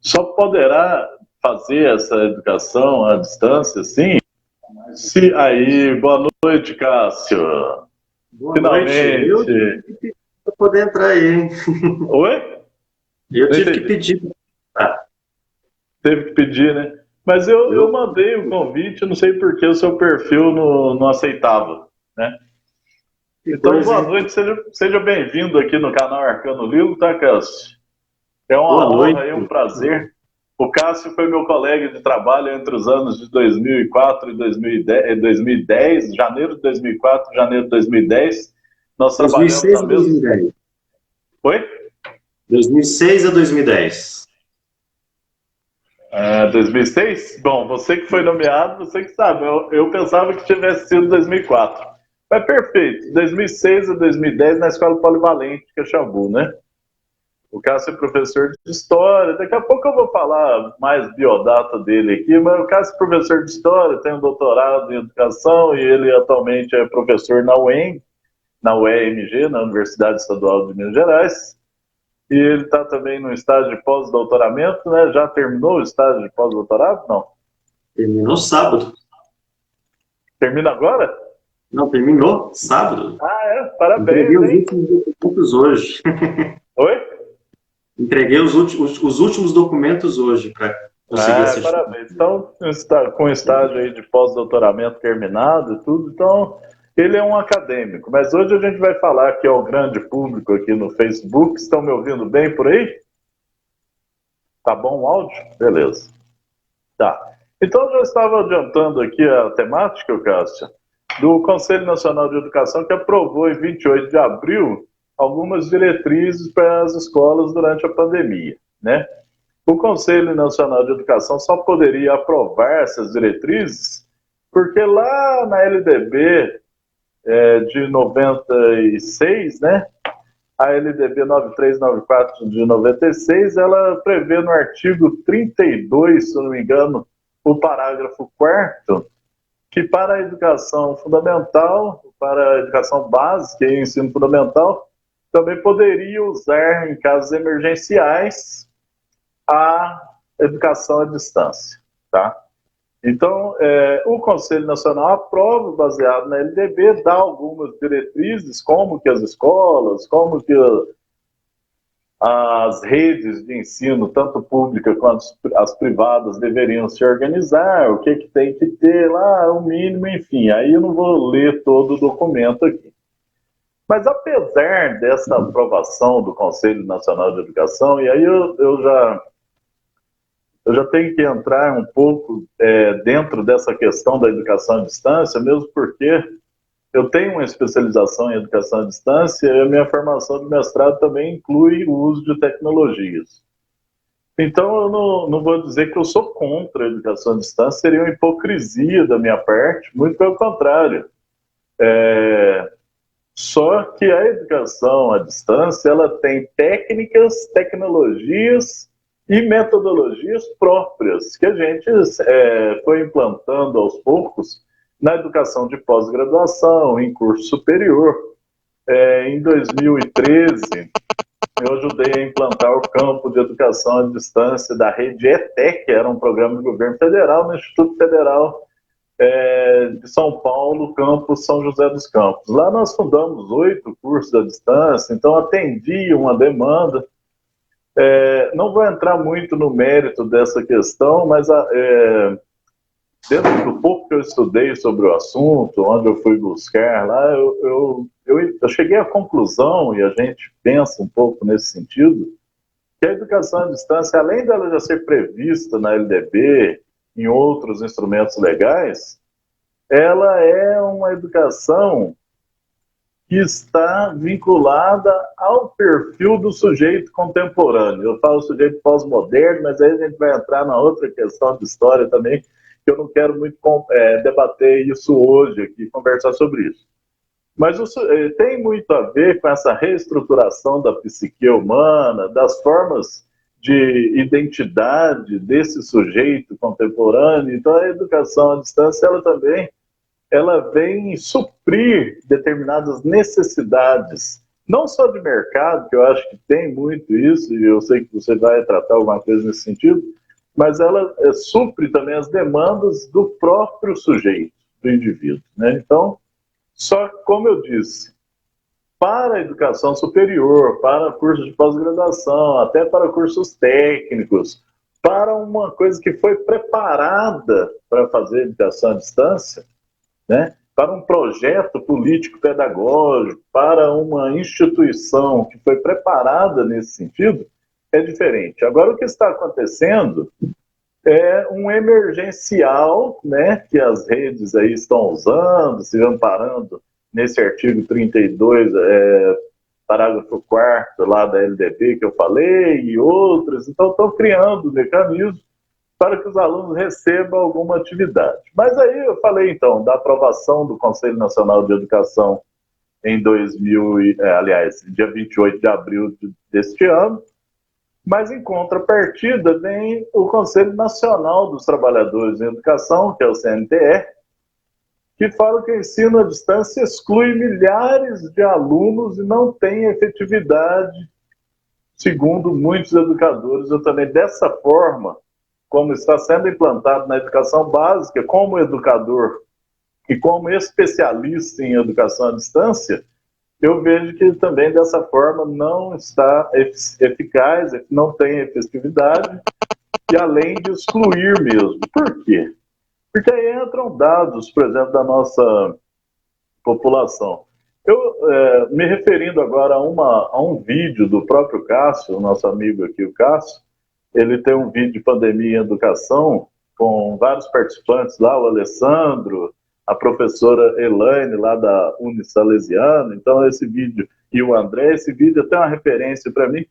só poderá fazer essa educação à distância, sim. Se aí, boa noite, Cássio. Boa Finalmente. noite. Eu tive que pedir para poder entrar aí, hein? Oi? Eu Não tive que entendi. pedir. Teve que pedir, né? Mas eu Eu, mandei o convite, não sei por que o seu perfil não aceitava, né? que Então, coisa, boa hein? noite, seja bem-vindo aqui no canal Arcano Lilo, tá, Cássio? É uma Boa honra noite. e um prazer. O Cássio foi meu colega de trabalho entre os anos de 2004 e 2010, janeiro de 2004, janeiro de 2010. Nós trabalhamos 2006 na a mesma... 2010. Oi? 2006 a 2010. 2006? Bom, você que foi nomeado, você que sabe. Eu pensava que tivesse sido 2004. Mas perfeito. 2006 a 2010 na Escola Polivalente, que é Xambu, né? O Cássio é professor de História. Daqui a pouco eu vou falar mais biodata dele aqui, mas o Cássio é professor de História, tem um doutorado em Educação e ele atualmente é professor na UEM, na UEMG, na Universidade Estadual de Minas Gerais. E ele está também no estágio de pós-doutoramento, né? Já terminou o estágio de pós-doutorado? Não. Terminou sábado. Termina agora? Não, terminou sábado. Parabéns, Entreguei os hein? últimos documentos hoje. Oi? Entreguei os últimos documentos hoje para conseguir a certificação. Parabéns. Então, com o estágio aí de pós-doutoramento terminado e tudo, então ele é um acadêmico. Mas hoje a gente vai falar aqui ao grande público aqui no Facebook. Estão me ouvindo bem por aí? Tá bom o áudio? Beleza. Tá. Então, eu já estava adiantando aqui a temática, Cássio, do Conselho Nacional de Educação, que aprovou em 28 de abril algumas diretrizes para as escolas durante a pandemia, né? O Conselho Nacional de Educação só poderia aprovar essas diretrizes porque lá na LDB de 96, né? A LDB 9394 de 96, ela prevê no artigo 32, se não me engano, o parágrafo 4º, que para a educação fundamental, para a educação básica e ensino fundamental, também poderia usar, em casos emergenciais, a educação à distância, tá? Então, o Conselho Nacional aprova, baseado na LDB, dá algumas diretrizes, como que as escolas, como que as redes de ensino, tanto pública quanto as privadas, deveriam se organizar, o que tem que ter lá, o mínimo, enfim. Aí eu não vou ler todo o documento aqui. Mas apesar dessa aprovação do Conselho Nacional de Educação, e aí eu já tenho que entrar um pouco dentro dessa questão da educação à distância, mesmo porque eu tenho uma especialização em educação à distância e a minha formação de mestrado também inclui o uso de tecnologias. Então, eu não vou dizer que eu sou contra a educação à distância, seria uma hipocrisia da minha parte, muito pelo contrário. Só que a educação à distância, ela tem técnicas, tecnologias e metodologias próprias que a gente foi implantando aos poucos na educação de pós-graduação, em curso superior. Em 2013, eu ajudei a implantar o campo de educação à distância da rede ETEC, que era um programa do governo federal, no Instituto Federal de São Paulo, campus São José dos Campos. Lá nós fundamos 8 cursos à distância, então atendi uma demanda. Não vou entrar muito no mérito dessa questão, mas dentro do pouco que eu estudei sobre o assunto, onde eu fui buscar lá, eu cheguei à conclusão, e a gente pensa um pouco nesse sentido, que a educação à distância, além dela já ser prevista na LDB, em outros instrumentos legais, ela é uma educação que está vinculada ao perfil do sujeito contemporâneo. Eu falo sujeito pós-moderno, mas aí a gente vai entrar na outra questão de história também, que eu não quero muito debater isso hoje aqui, conversar sobre isso. Mas tem muito a ver com essa reestruturação da psique humana, das formas de identidade desse sujeito contemporâneo. Então, a educação à distância, ela vem suprir determinadas necessidades não só de mercado, que eu acho que tem muito isso, e eu sei que você vai tratar alguma coisa nesse sentido, mas ela supre também as demandas do próprio sujeito, do indivíduo, né? Então, só que, como eu disse, para a educação superior, para cursos de pós-graduação, até para cursos técnicos, para uma coisa que foi preparada para fazer educação à distância, né? Para um projeto político-pedagógico, para uma instituição que foi preparada nesse sentido, é diferente. Agora, o que está acontecendo é um emergencial, né, que as redes aí estão usando, se amparando nesse artigo 32, parágrafo 4º lá da LDB que eu falei, e outros. Então, estão criando mecanismos para que os alunos recebam alguma atividade. Mas aí eu falei, então, da aprovação do Conselho Nacional de Educação em dia 28 de abril deste ano, mas em contrapartida vem o Conselho Nacional dos Trabalhadores em Educação, que é o CNTE, que fala que o ensino à distância exclui milhares de alunos e não tem efetividade, segundo muitos educadores. Eu também, dessa forma, como está sendo implantado na educação básica, como educador e como especialista em educação à distância, eu vejo que também dessa forma não está eficaz, não tem efetividade, e além de excluir mesmo. Por quê? Porque aí entram dados, por exemplo, da nossa população. Eu, me referindo agora a um vídeo do próprio Cássio, o nosso amigo aqui, o Cássio, ele tem um vídeo de pandemia em educação, com vários participantes lá, o Alessandro, a professora Elaine, lá da Unisalesiana. Então, esse vídeo, e o André, esse vídeo é até uma referência para mim.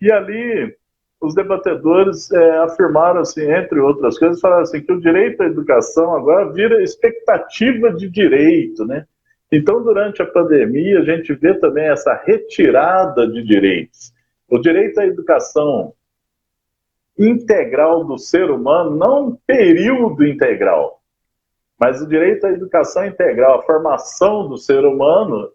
E ali, os debatedores afirmaram, assim, entre outras coisas, falaram assim, que o direito à educação agora vira expectativa de direito, né? Então, durante a pandemia, a gente vê também essa retirada de direitos. O direito à educação integral do ser humano, não um período integral, mas o direito à educação integral, a formação do ser humano,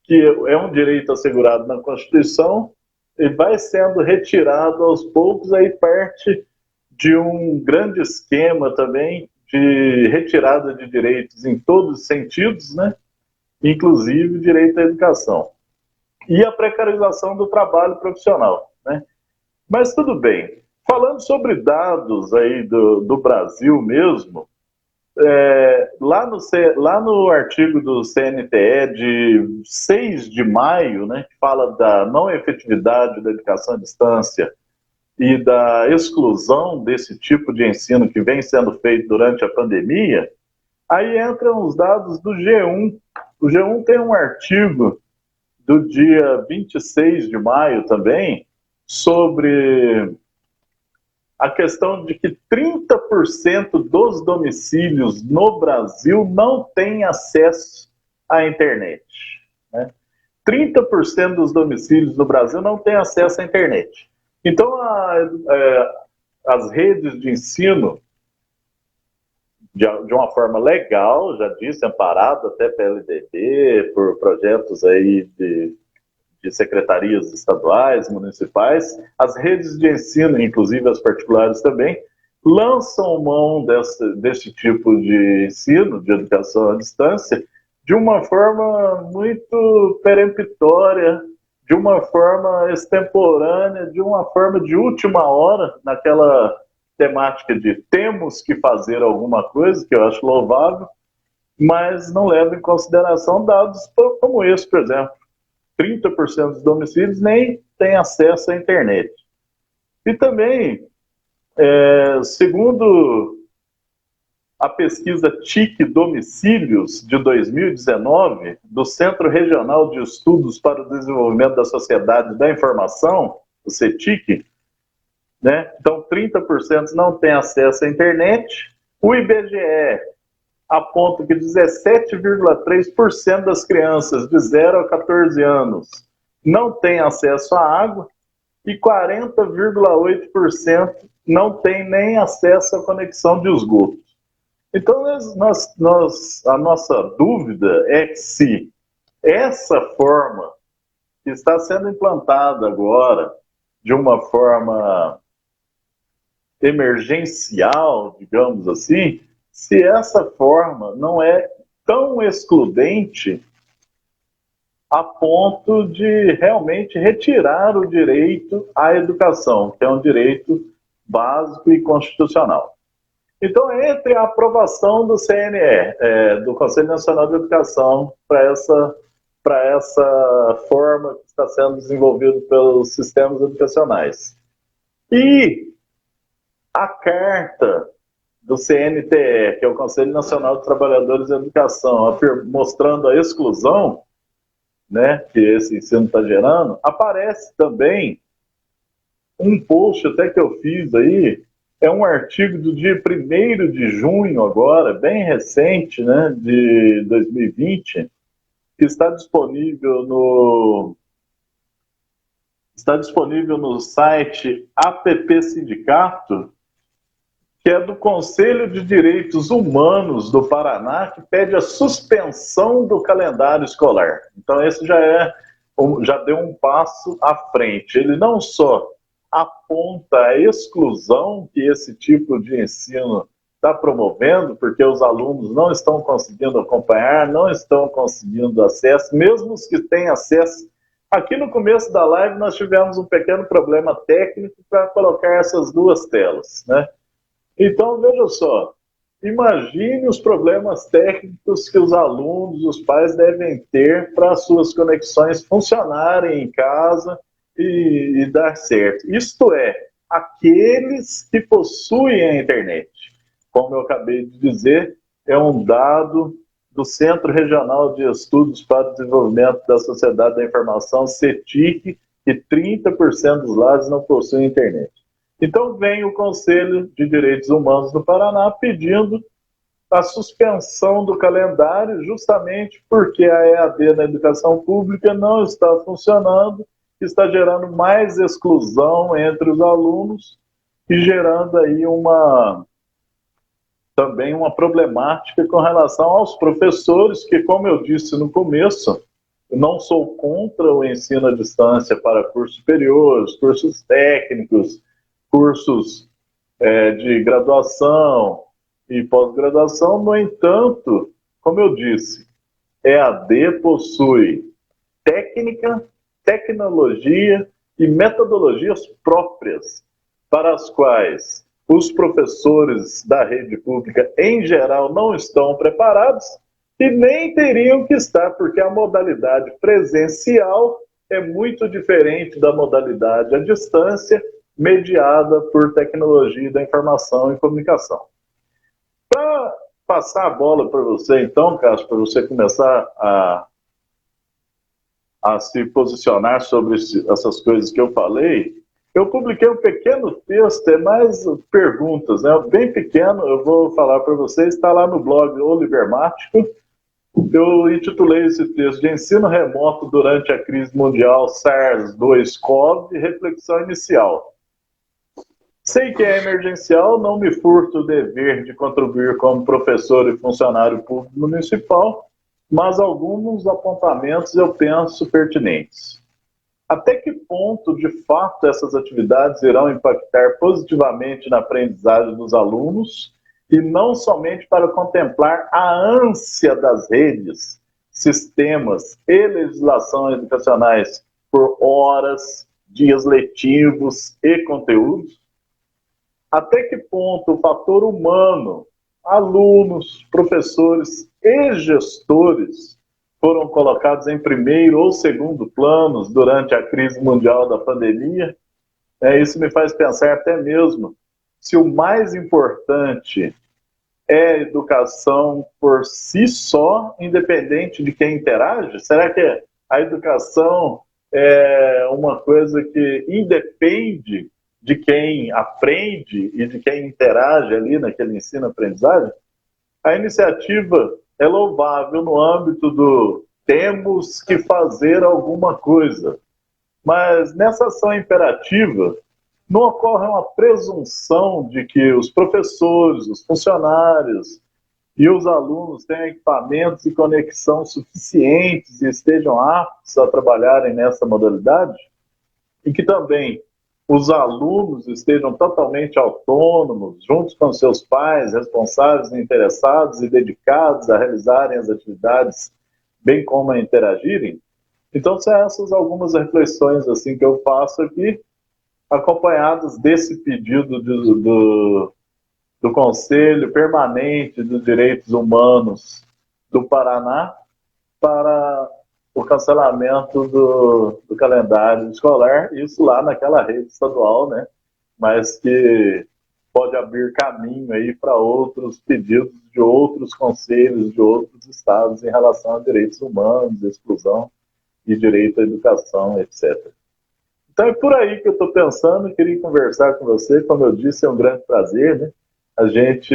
que é um direito assegurado na Constituição, e vai sendo retirado aos poucos, aí parte de um grande esquema também de retirada de direitos em todos os sentidos, né? Inclusive o direito à educação. E a precarização do trabalho profissional, né? Mas tudo bem. Falando sobre dados aí do Brasil mesmo, lá no artigo do CNTE de 6 de maio, né, que fala da não efetividade da educação à distância e da exclusão desse tipo de ensino que vem sendo feito durante a pandemia, aí entram os dados do G1. O G1 tem um artigo do dia 26 de maio também, sobre a questão de que 30% dos domicílios no Brasil não têm acesso à internet, né? 30% dos domicílios no Brasil não têm acesso à internet. Então, as redes de ensino, de uma forma legal, já disse, amparado até pela LDB, por projetos aí de secretarias estaduais, municipais, as redes de ensino, inclusive as particulares também, lançam mão desse tipo de ensino, de educação à distância, de uma forma muito peremptória, de uma forma extemporânea, de uma forma de última hora, naquela temática de temos que fazer alguma coisa, que eu acho louvável, mas não leva em consideração dados como esse, por exemplo. 30% dos domicílios nem têm acesso à internet. E também, segundo a pesquisa TIC Domicílios de 2019, do Centro Regional de Estudos para o Desenvolvimento da Sociedade da Informação, o CETIC, né? Então 30% não têm acesso à internet. O IBGE aponta que 17,3% das crianças de 0 a 14 anos não têm acesso à água e 40,8% não têm nem acesso à conexão de esgoto. Então, a nossa dúvida é que se essa forma que está sendo implantada agora de uma forma emergencial, digamos assim, se essa forma não é tão excludente a ponto de realmente retirar o direito à educação, que é um direito básico e constitucional. Então, entre a aprovação do CNE, do Conselho Nacional de Educação, para essa forma que está sendo desenvolvida pelos sistemas educacionais, e a carta do CNTE, que é o Conselho Nacional de Trabalhadores da Educação, mostrando a exclusão, né, que esse ensino está gerando, aparece também um post até que eu fiz aí, é um artigo do dia 1º de junho agora, bem recente, né, de 2020, que está disponível no site APP Sindicato, que é do Conselho de Direitos Humanos do Paraná, que pede a suspensão do calendário escolar. Então, esse já deu um passo à frente. Ele não só aponta a exclusão que esse tipo de ensino está promovendo, porque os alunos não estão conseguindo acompanhar, não estão conseguindo acesso, mesmo os que têm acesso. Aqui no começo da live nós tivemos um pequeno problema técnico para colocar essas duas telas, né? Então, veja só, imagine os problemas técnicos que os alunos, os pais devem ter para suas conexões funcionarem em casa e dar certo. Isto é, aqueles que possuem a internet. Como eu acabei de dizer, é um dado do Centro Regional de Estudos para o Desenvolvimento da Sociedade da Informação, CETIC, que 30% dos lares não possuem internet. Então vem o Conselho de Direitos Humanos do Paraná pedindo a suspensão do calendário, justamente porque a EAD na educação pública não está funcionando, está gerando mais exclusão entre os alunos e gerando aí também uma problemática com relação aos professores, que, como eu disse no começo, eu não sou contra o ensino à distância para cursos superiores, cursos técnicos, cursos de graduação e pós-graduação. No entanto, como eu disse, EAD possui técnica, tecnologia e metodologias próprias para as quais os professores da rede pública, em geral, não estão preparados e nem teriam que estar, porque a modalidade presencial é muito diferente da modalidade à distância, mediada por tecnologia da informação e comunicação. Para passar a bola para você, então, Cássio, para você começar a se posicionar sobre essas coisas que eu falei, eu publiquei um pequeno texto, é mais perguntas, né? Bem pequeno, eu vou falar para vocês, está lá no blog Olivermático. Eu intitulei esse texto de Ensino Remoto durante a Crise Mundial SARS-2-CoV, reflexão inicial. Sei que é emergencial, não me furto o dever de contribuir como professor e funcionário público municipal, mas alguns apontamentos eu penso pertinentes. Até que ponto, de fato, essas atividades irão impactar positivamente na aprendizagem dos alunos e não somente para contemplar a ânsia das redes, sistemas e legislações educacionais por horas, dias letivos e conteúdos? Até que ponto o fator humano, alunos, professores e gestores foram colocados em primeiro ou segundo planos durante a crise mundial da pandemia? Isso me faz pensar até mesmo se o mais importante é a educação por si só, independente de quem interage? Será que a educação é uma coisa que independe de quem aprende e de quem interage ali naquele ensino-aprendizagem? A iniciativa é louvável no âmbito do temos que fazer alguma coisa, mas nessa ação imperativa não ocorre uma presunção de que os professores, os funcionários e os alunos tenham equipamentos e conexão suficientes e estejam aptos a trabalharem nessa modalidade, e que também os alunos estejam totalmente autônomos, juntos com seus pais, responsáveis, interessados e dedicados a realizarem as atividades, bem como a interagirem. Então, são essas algumas reflexões assim que eu faço aqui, acompanhadas desse pedido do Conselho Permanente dos Direitos Humanos do Paraná para o cancelamento do calendário escolar, isso lá naquela rede estadual, né? Mas que pode abrir caminho aí para outros pedidos de outros conselhos de outros estados em relação a direitos humanos, exclusão e direito à educação, etc. Então é por aí que eu estou pensando, queria conversar com você, como eu disse, é um grande prazer, né? A gente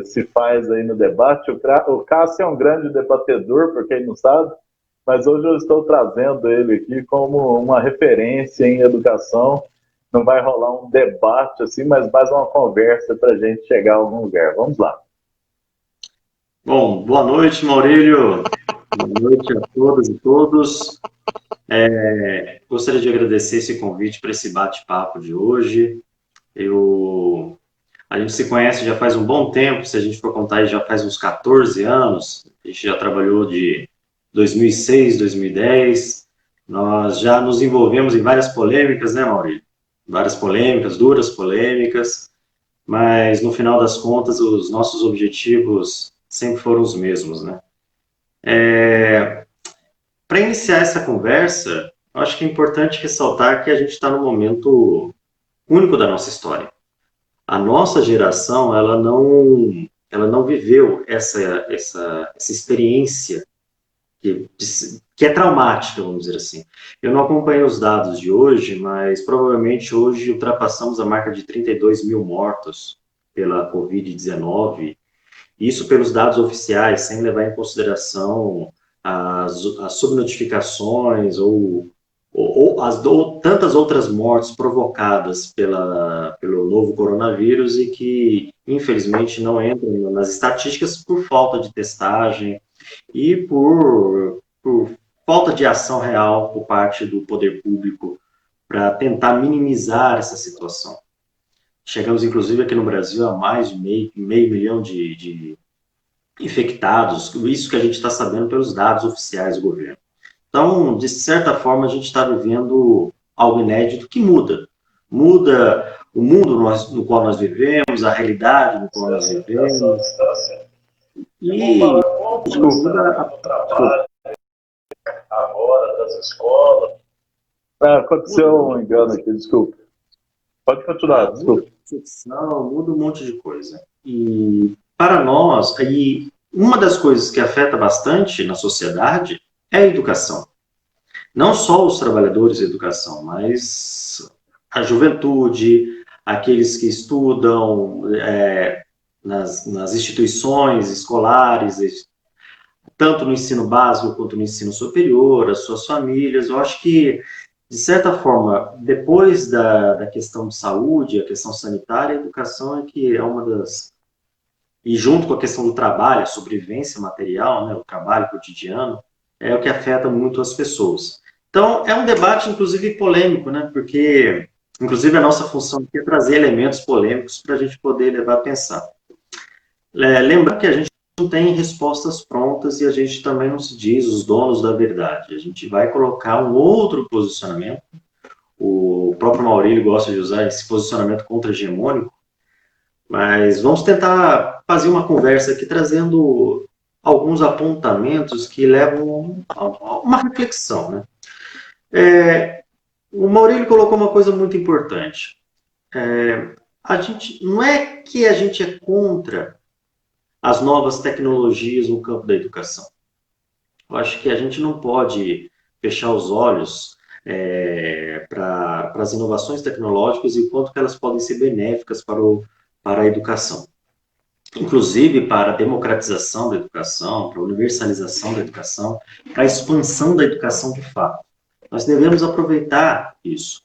se faz aí no debate, o Cássio é um grande debatedor, por quem não sabe, mas hoje eu estou trazendo ele aqui como uma referência em educação. Não vai rolar um debate assim, mas mais uma conversa para a gente chegar a algum lugar. Vamos lá. Bom, boa noite, Maurílio. Boa noite a todas e todos. Gostaria de agradecer esse convite para esse bate-papo de hoje. A gente se conhece já faz um bom tempo, se a gente for contar, já faz uns 14 anos. A gente já trabalhou de 2006, 2010. Nós já nos envolvemos em várias polêmicas, né, Maurílio? Várias polêmicas, duras polêmicas, mas no final das contas, os nossos objetivos sempre foram os mesmos, né? Para iniciar essa conversa, eu acho que é importante ressaltar que a gente está num momento único da nossa história. A nossa geração, ela não viveu essa experiência que é traumática, vamos dizer assim. Eu não acompanho os dados de hoje, mas provavelmente hoje ultrapassamos a marca de 32 mil mortos pela Covid-19, isso pelos dados oficiais, sem levar em consideração as subnotificações ou tantas outras mortes provocadas pelo novo coronavírus e que, infelizmente, não entram nas estatísticas por falta de testagem e por falta de ação real por parte do poder público para tentar minimizar essa situação. Chegamos, inclusive, aqui no Brasil a mais de meio milhão de infectados, isso que a gente está sabendo pelos dados oficiais do governo. Então, de certa forma, a gente está vivendo algo inédito que muda. Muda o mundo no qual nós vivemos, a realidade no qual nós vivemos. E muda o trabalho agora das escolas. Aconteceu um engano aqui, desculpa. Pode continuar, desculpa. Muda um monte de coisa. E para nós, uma das coisas que afeta bastante na sociedade é a educação. Não só os trabalhadores de educação, mas a juventude, aqueles que estudam nas instituições escolares, tanto no ensino básico quanto no ensino superior, as suas famílias. Eu acho que, de certa forma, depois da questão de saúde, a questão sanitária, a educação é que é uma das... E junto com a questão do trabalho, a sobrevivência material, né, o trabalho cotidiano, é o que afeta muito as pessoas. Então, é um debate, inclusive, polêmico, né, porque, inclusive, a nossa função aqui é trazer elementos polêmicos para a gente poder levar a pensar. Lembrar que a gente não tem respostas prontas e a gente também não se diz os donos da verdade. A gente vai colocar um outro posicionamento. O próprio Maurílio gosta de usar esse posicionamento contra-hegemônico, mas vamos tentar fazer uma conversa aqui trazendo alguns apontamentos que levam a uma reflexão, né? O Maurílio colocou uma coisa muito importante. Não é que a gente é contra as novas tecnologias no campo da educação. Eu acho que a gente não pode fechar os olhos para as inovações tecnológicas e o quanto que elas podem ser benéficas para a educação. Inclusive para a democratização da educação, para a universalização da educação, para a expansão da educação de fato. Nós devemos aproveitar isso.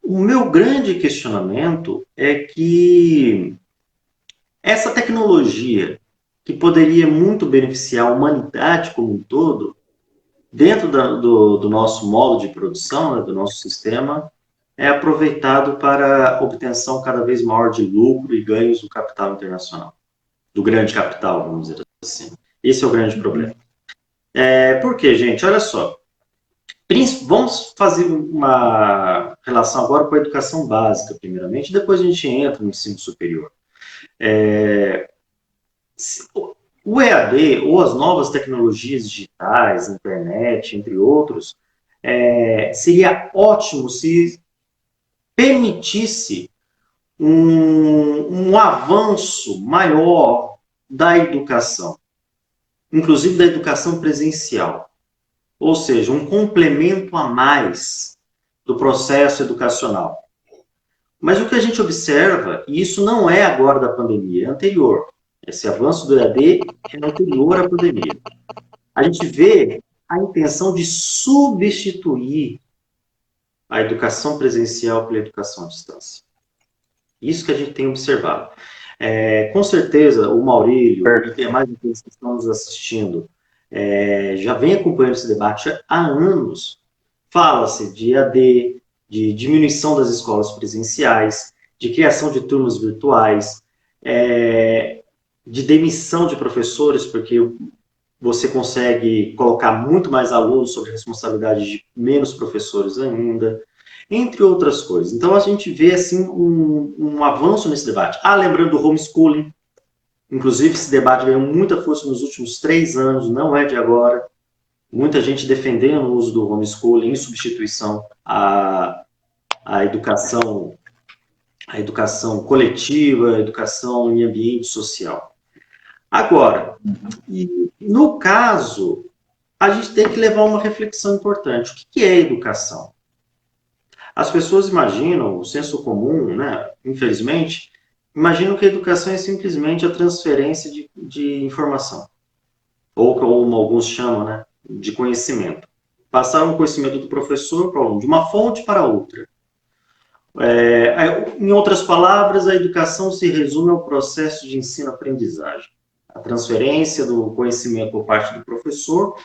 O meu grande questionamento é que essa tecnologia, que poderia muito beneficiar a humanidade como um todo, dentro do nosso modo de produção, né, do nosso sistema, é aproveitado para a obtenção cada vez maior de lucro e ganhos do capital internacional, do grande capital, vamos dizer assim. Esse é o grande problema. Por quê, gente? Olha só. Vamos fazer uma relação agora com a educação básica, primeiramente, depois a gente entra no ensino superior. O EAD, ou as novas tecnologias digitais, internet, entre outros, seria ótimo se permitisse um avanço maior da educação, inclusive da educação presencial. Ou seja, um complemento a mais do processo educacional. Mas o que a gente observa, e isso não é agora da pandemia, é anterior. Esse avanço do EAD é anterior à pandemia. A gente vê a intenção de substituir a educação presencial pela educação à distância. Isso que a gente tem observado. Com certeza, o Maurílio e demais aqueles que estão nos assistindo já vem acompanhando esse debate há anos. Fala-se de EAD, de diminuição das escolas presenciais, de criação de turmas virtuais, de demissão de professores, porque você consegue colocar muito mais alunos sob a responsabilidade de menos professores ainda, entre outras coisas. Então, a gente vê assim, um avanço nesse debate. Lembrando do homeschooling, inclusive esse debate ganhou muita força nos últimos 3 anos, não é de agora. Muita gente defendendo o uso do homeschooling em substituição à educação coletiva, a educação em ambiente social. Agora, no caso, a gente tem que levar uma reflexão importante. O que é educação? As pessoas imaginam, o senso comum, né, infelizmente, imaginam que a educação é simplesmente a transferência de informação. Ou como alguns chamam, né, de conhecimento. Passar um conhecimento do professor para o aluno, de uma fonte para outra. Em outras palavras, a educação se resume ao processo de ensino-aprendizagem. A transferência do conhecimento por parte do professor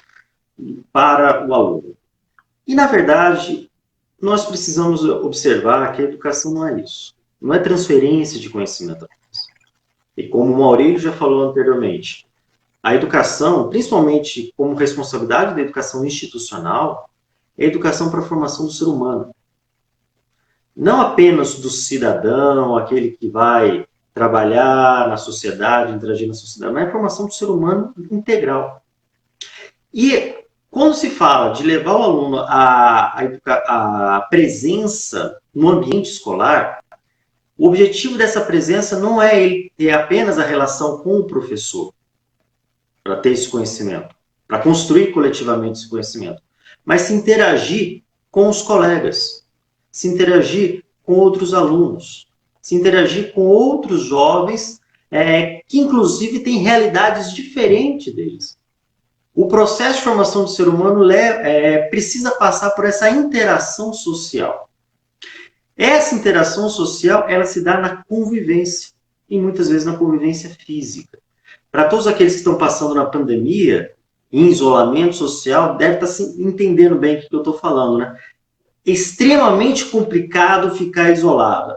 para o aluno. E, na verdade, nós precisamos observar que a educação não é isso. Não é transferência de conhecimento. E como o Maurílio já falou anteriormente, a educação, principalmente como responsabilidade da educação institucional, é a educação para a formação do ser humano. Não apenas do cidadão, aquele que vai trabalhar na sociedade, interagir na sociedade, mas é a formação do ser humano integral. E quando se fala de levar o aluno à presença no ambiente escolar, o objetivo dessa presença não é ele ter apenas a relação com o professor, para ter esse conhecimento, para construir coletivamente esse conhecimento, mas se interagir com os colegas, se interagir com outros alunos, se interagir com outros jovens que, inclusive, têm realidades diferentes deles. O processo de formação do ser humano precisa passar por essa interação social. Essa interação social, ela se dá na convivência, e muitas vezes na convivência física. Para todos aqueles que estão passando na pandemia, em isolamento social, deve estar entendendo bem o que eu estou falando, né? É extremamente complicado ficar isolado.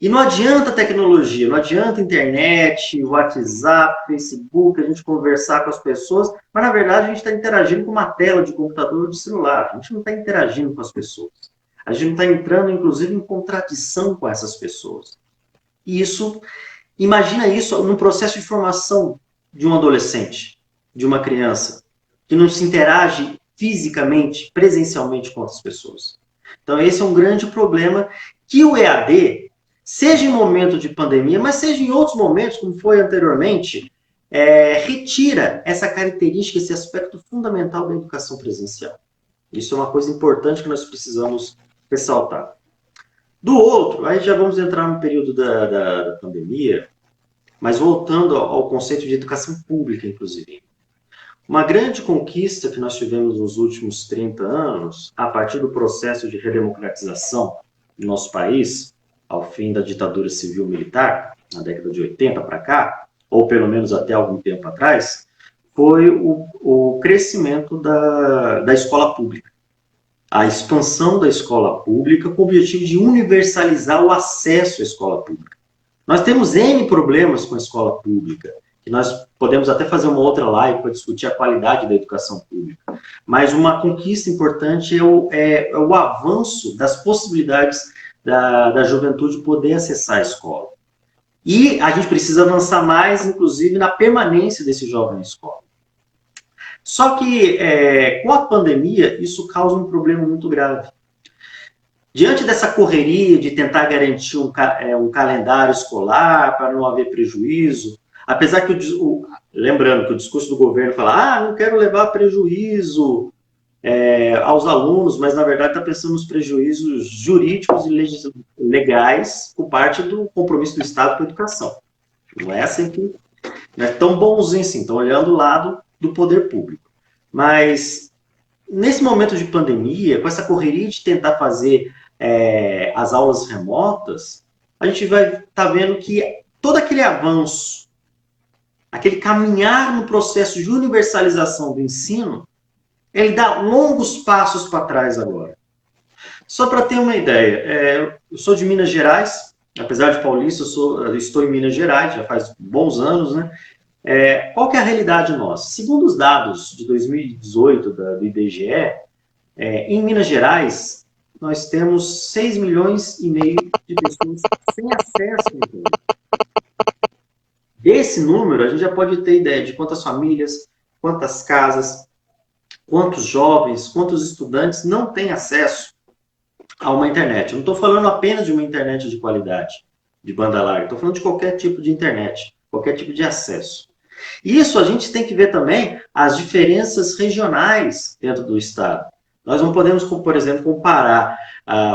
E não adianta tecnologia, não adianta internet, WhatsApp, Facebook, a gente conversar com as pessoas, mas na verdade a gente está interagindo com uma tela de computador ou de celular, a gente não está interagindo com as pessoas. A gente não está entrando, inclusive, em contradição com essas pessoas. E isso, imagina isso num processo de formação de um adolescente, de uma criança, que não se interage fisicamente, presencialmente com outras pessoas. Então, esse é um grande problema que o EAD, seja em momento de pandemia, mas seja em outros momentos, como foi anteriormente, retira essa característica, esse aspecto fundamental da educação presencial. Isso é uma coisa importante que nós precisamos ressaltar. Do outro, aí já vamos entrar no período da pandemia, mas voltando ao conceito de educação pública, inclusive. Uma grande conquista que nós tivemos nos últimos 30 anos, a partir do processo de redemocratização do nosso país, ao fim da ditadura civil-militar, na década de 80 para cá, ou pelo menos até algum tempo atrás, foi o crescimento da escola pública. A expansão da escola pública com o objetivo de universalizar o acesso à escola pública. Nós temos N problemas com a escola pública, que nós podemos até fazer uma outra live para discutir a qualidade da educação pública. Mas uma conquista importante é o avanço das possibilidades da juventude poder acessar a escola. E a gente precisa avançar mais, inclusive, na permanência desse jovem na escola. Só que, com a pandemia, isso causa um problema muito grave. Diante dessa correria de tentar garantir um calendário escolar para não haver prejuízo, apesar que, lembrando que o discurso do governo fala, não quero levar prejuízo aos alunos, mas na verdade está pensando nos prejuízos jurídicos e legais por parte do compromisso do Estado com a educação. Não é assim que não é tão bonzinho assim, estão olhando o lado do poder público. Mas, nesse momento de pandemia, com essa correria de tentar fazer as aulas remotas, a gente vai estar vendo que todo aquele avanço, aquele caminhar no processo de universalização do ensino, ele dá longos passos para trás agora. Só para ter uma ideia, eu sou de Minas Gerais, apesar de paulista, eu estou em Minas Gerais, já faz bons anos, né? Qual que é a realidade nossa? Segundo os dados de 2018 do IBGE, em Minas Gerais, nós temos 6 milhões e meio de pessoas sem acesso à internet. Desse número, a gente já pode ter ideia de quantas famílias, quantas casas, quantos jovens, quantos estudantes não têm acesso a uma internet. Eu não estou falando apenas de uma internet de qualidade, de banda larga, estou falando de qualquer tipo de internet, qualquer tipo de acesso. Isso a gente tem que ver também as diferenças regionais dentro do estado. Nós não podemos, por exemplo, comparar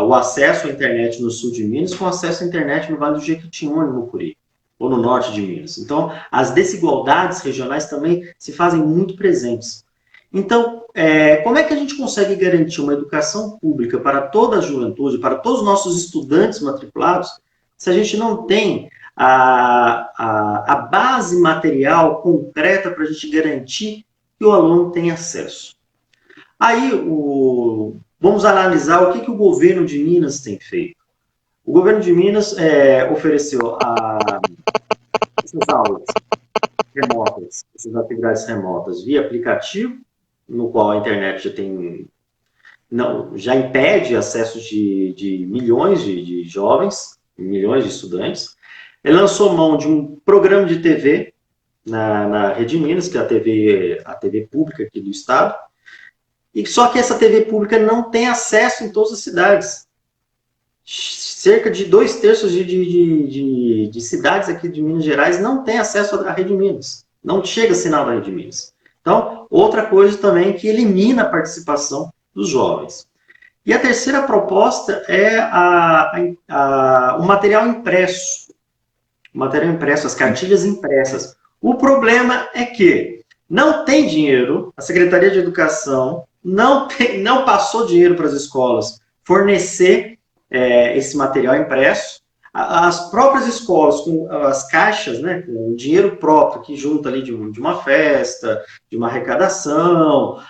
o acesso à internet no sul de Minas com o acesso à internet no Vale do Jequitinhonha, no Mucuri, ou no norte de Minas. Então, as desigualdades regionais também se fazem muito presentes. Então, como é que a gente consegue garantir uma educação pública para toda a juventude, para todos os nossos estudantes matriculados, se a gente não tem a base material concreta para a gente garantir que o aluno tem acesso? Aí, vamos analisar o que o governo de Minas tem feito. O governo de Minas ofereceu essas aulas remotas, essas atividades remotas via aplicativo, no qual a internet já impede acesso de milhões de jovens, milhões de estudantes. Ele lançou mão de um programa de TV na Rede Minas, que é a TV pública aqui do estado, e só que essa TV pública não tem acesso em todas as cidades. Cerca de 2/3 de cidades aqui de Minas Gerais não tem acesso à Rede Minas. Não chega sinal da Rede Minas. Então, outra coisa também que elimina a participação dos jovens. E a terceira proposta é o material impresso. O material impresso, as cartilhas impressas. O problema é que não tem dinheiro, a Secretaria de Educação não passou dinheiro para as escolas fornecer esse material impresso. As próprias escolas, com as caixas, né, com o dinheiro próprio que junta ali de uma festa, de uma arrecadação,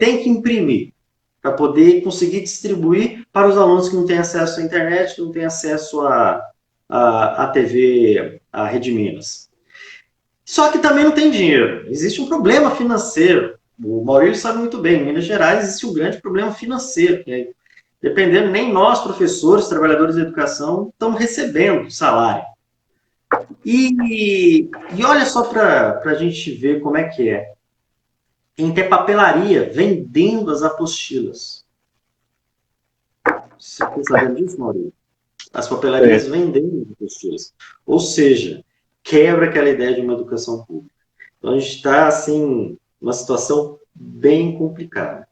tem que imprimir para poder conseguir distribuir para os alunos que não têm acesso à internet, que não têm acesso à TV, à Rede Minas. Só que também não tem dinheiro. Existe um problema financeiro. O Maurício sabe muito bem, em Minas Gerais existe um grande problema financeiro, que dependendo, nem nós, professores, trabalhadores da educação, estamos recebendo salário. E olha só para a gente ver como é que é. Em ter papelaria vendendo as apostilas. Você está sabendo disso, Maurício? As papelarias vendendo as apostilas. Ou seja, quebra aquela ideia de uma educação pública. Então, a gente está, assim, numa situação bem complicada.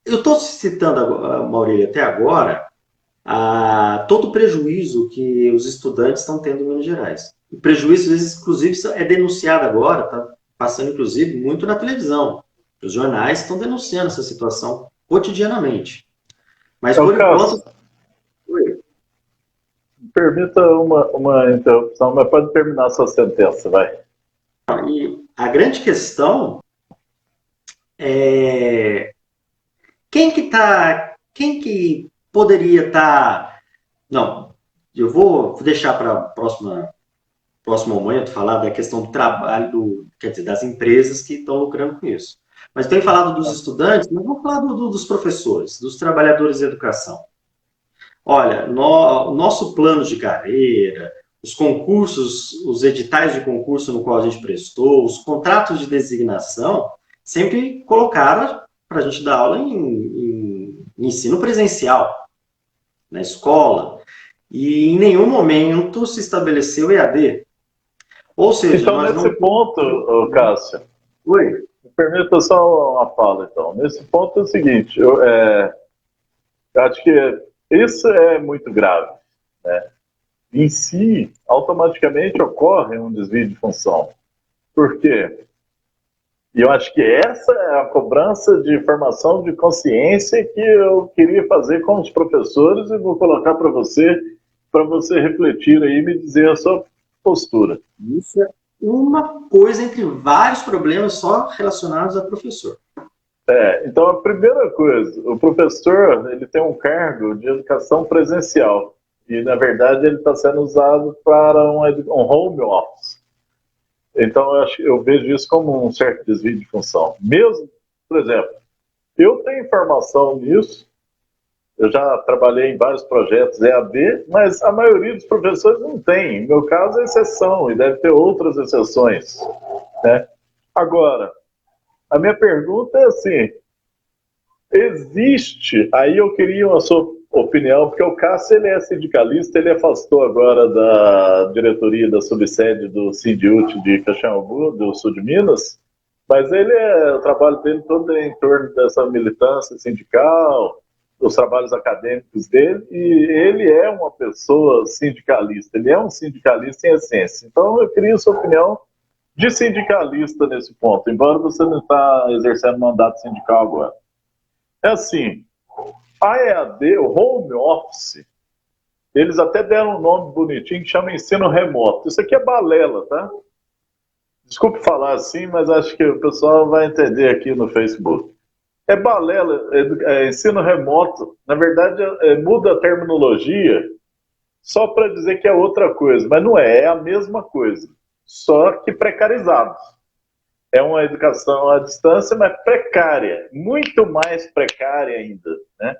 Eu estou citando, Maurício, até agora, todo o prejuízo que os estudantes estão tendo em Minas Gerais. O prejuízo, às vezes, inclusive, é denunciado agora, está passando, inclusive, muito na televisão. Os jornais estão denunciando essa situação cotidianamente. Mas, por enquanto... permita uma interrupção, mas pode terminar a sua sentença, vai. E a grande questão é quem que poderia estar... Não, eu vou deixar para próximo momento falar da questão do trabalho, quer dizer, das empresas que estão lucrando com isso. Mas tenho falado dos estudantes, mas vamos falar dos professores, dos trabalhadores de educação. Olha, nosso plano de carreira, os concursos, os editais de concurso no qual a gente prestou, os contratos de designação, sempre colocaram para a gente dar aula em ensino presencial, na escola, e em nenhum momento se estabeleceu EAD. Ou seja, então, nesse ponto, Cássio, Oi? me permita só uma fala, então. Nesse ponto é o seguinte, eu acho que isso é muito grave, né? Em si, automaticamente ocorre um desvio de função. Por quê? E eu acho que essa é a cobrança de formação de consciência que eu queria fazer com os professores e vou colocar para você refletir aí e me dizer a sua postura. Isso é uma coisa entre vários problemas só relacionados a professor. Então, a primeira coisa, o professor ele tem um cargo de educação presencial e, na verdade, ele está sendo usado para um home office. Então, eu vejo isso como um certo desvio de função. Mesmo, por exemplo, eu tenho informação nisso, eu já trabalhei em vários projetos EAD, mas a maioria dos professores não tem. No meu caso, é exceção, e deve ter outras exceções, né? Agora, a minha pergunta é assim, existe, aí eu queria a sua opinião, porque o Cássio ele é sindicalista, ele afastou agora da diretoria da subsede do Sindiúti de Caxambu, do sul de Minas, mas o trabalho dele todo é em torno dessa militância sindical, dos trabalhos acadêmicos dele, e ele é uma pessoa sindicalista, ele é um sindicalista em essência. Então eu queria a sua opinião de sindicalista nesse ponto, embora você não está exercendo mandato sindical agora. É assim, a EAD, o home office, eles até deram um nome bonitinho que chama ensino remoto. Isso aqui é balela, tá? Desculpe falar assim, mas acho que o pessoal vai entender aqui no Facebook. É balela, ensino remoto. Na verdade, muda a terminologia só para dizer que é outra coisa, mas não é a mesma coisa, só que precarizado. É uma educação à distância, mas precária, muito mais precária ainda, né?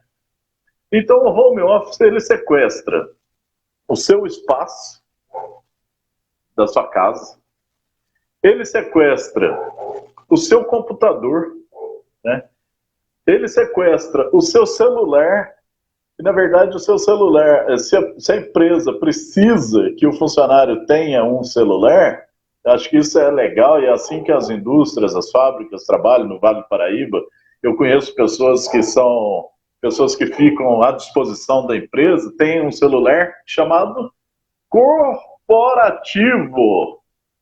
Então, o home office, ele sequestra o seu espaço da sua casa, ele sequestra o seu computador, né? Ele sequestra o seu celular, e, na verdade, o seu celular, se a empresa precisa que o funcionário tenha um celular, acho que isso é legal, e é assim que as indústrias, as fábricas trabalham no Vale do Paraíba. Eu conheço pessoas que ficam à disposição da empresa, têm um celular chamado corporativo.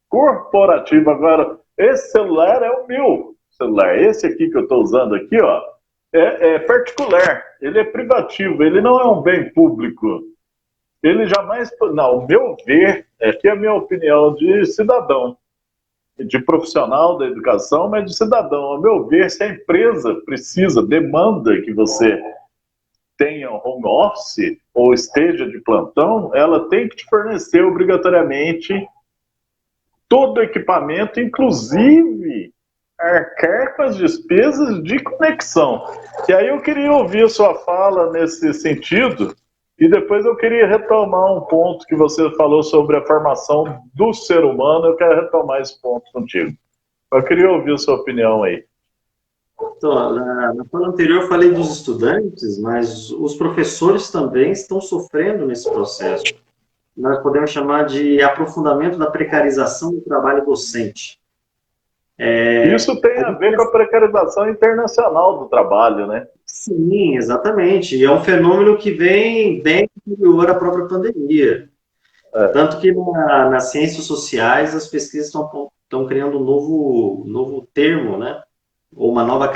Corporativo. Agora, esse celular é o meu celular. Esse aqui que eu estou usando aqui, ó, é particular. Ele é privativo, ele não é um bem público. Ele jamais... Não, o meu ver, aqui é a minha opinião de cidadão, de profissional da educação, mas de cidadão. Ao meu ver, se a empresa demanda que você tenha um home office ou esteja de plantão, ela tem que te fornecer obrigatoriamente todo o equipamento, inclusive arcar com as despesas de conexão. E aí eu queria ouvir a sua fala nesse sentido, e depois eu queria retomar um ponto que você falou sobre a formação do ser humano. Eu quero retomar esse ponto contigo. Eu queria ouvir a sua opinião aí. Então, na fala anterior eu falei dos estudantes, mas os professores também estão sofrendo nesse processo. Nós podemos chamar de aprofundamento da precarização do trabalho docente. Isso tem a ver com a precarização internacional do trabalho, né? Sim, exatamente. E é um fenômeno que vem bem anterior à própria pandemia. Tanto que nas ciências sociais as pesquisas estão criando um novo termo, né? Ou uma nova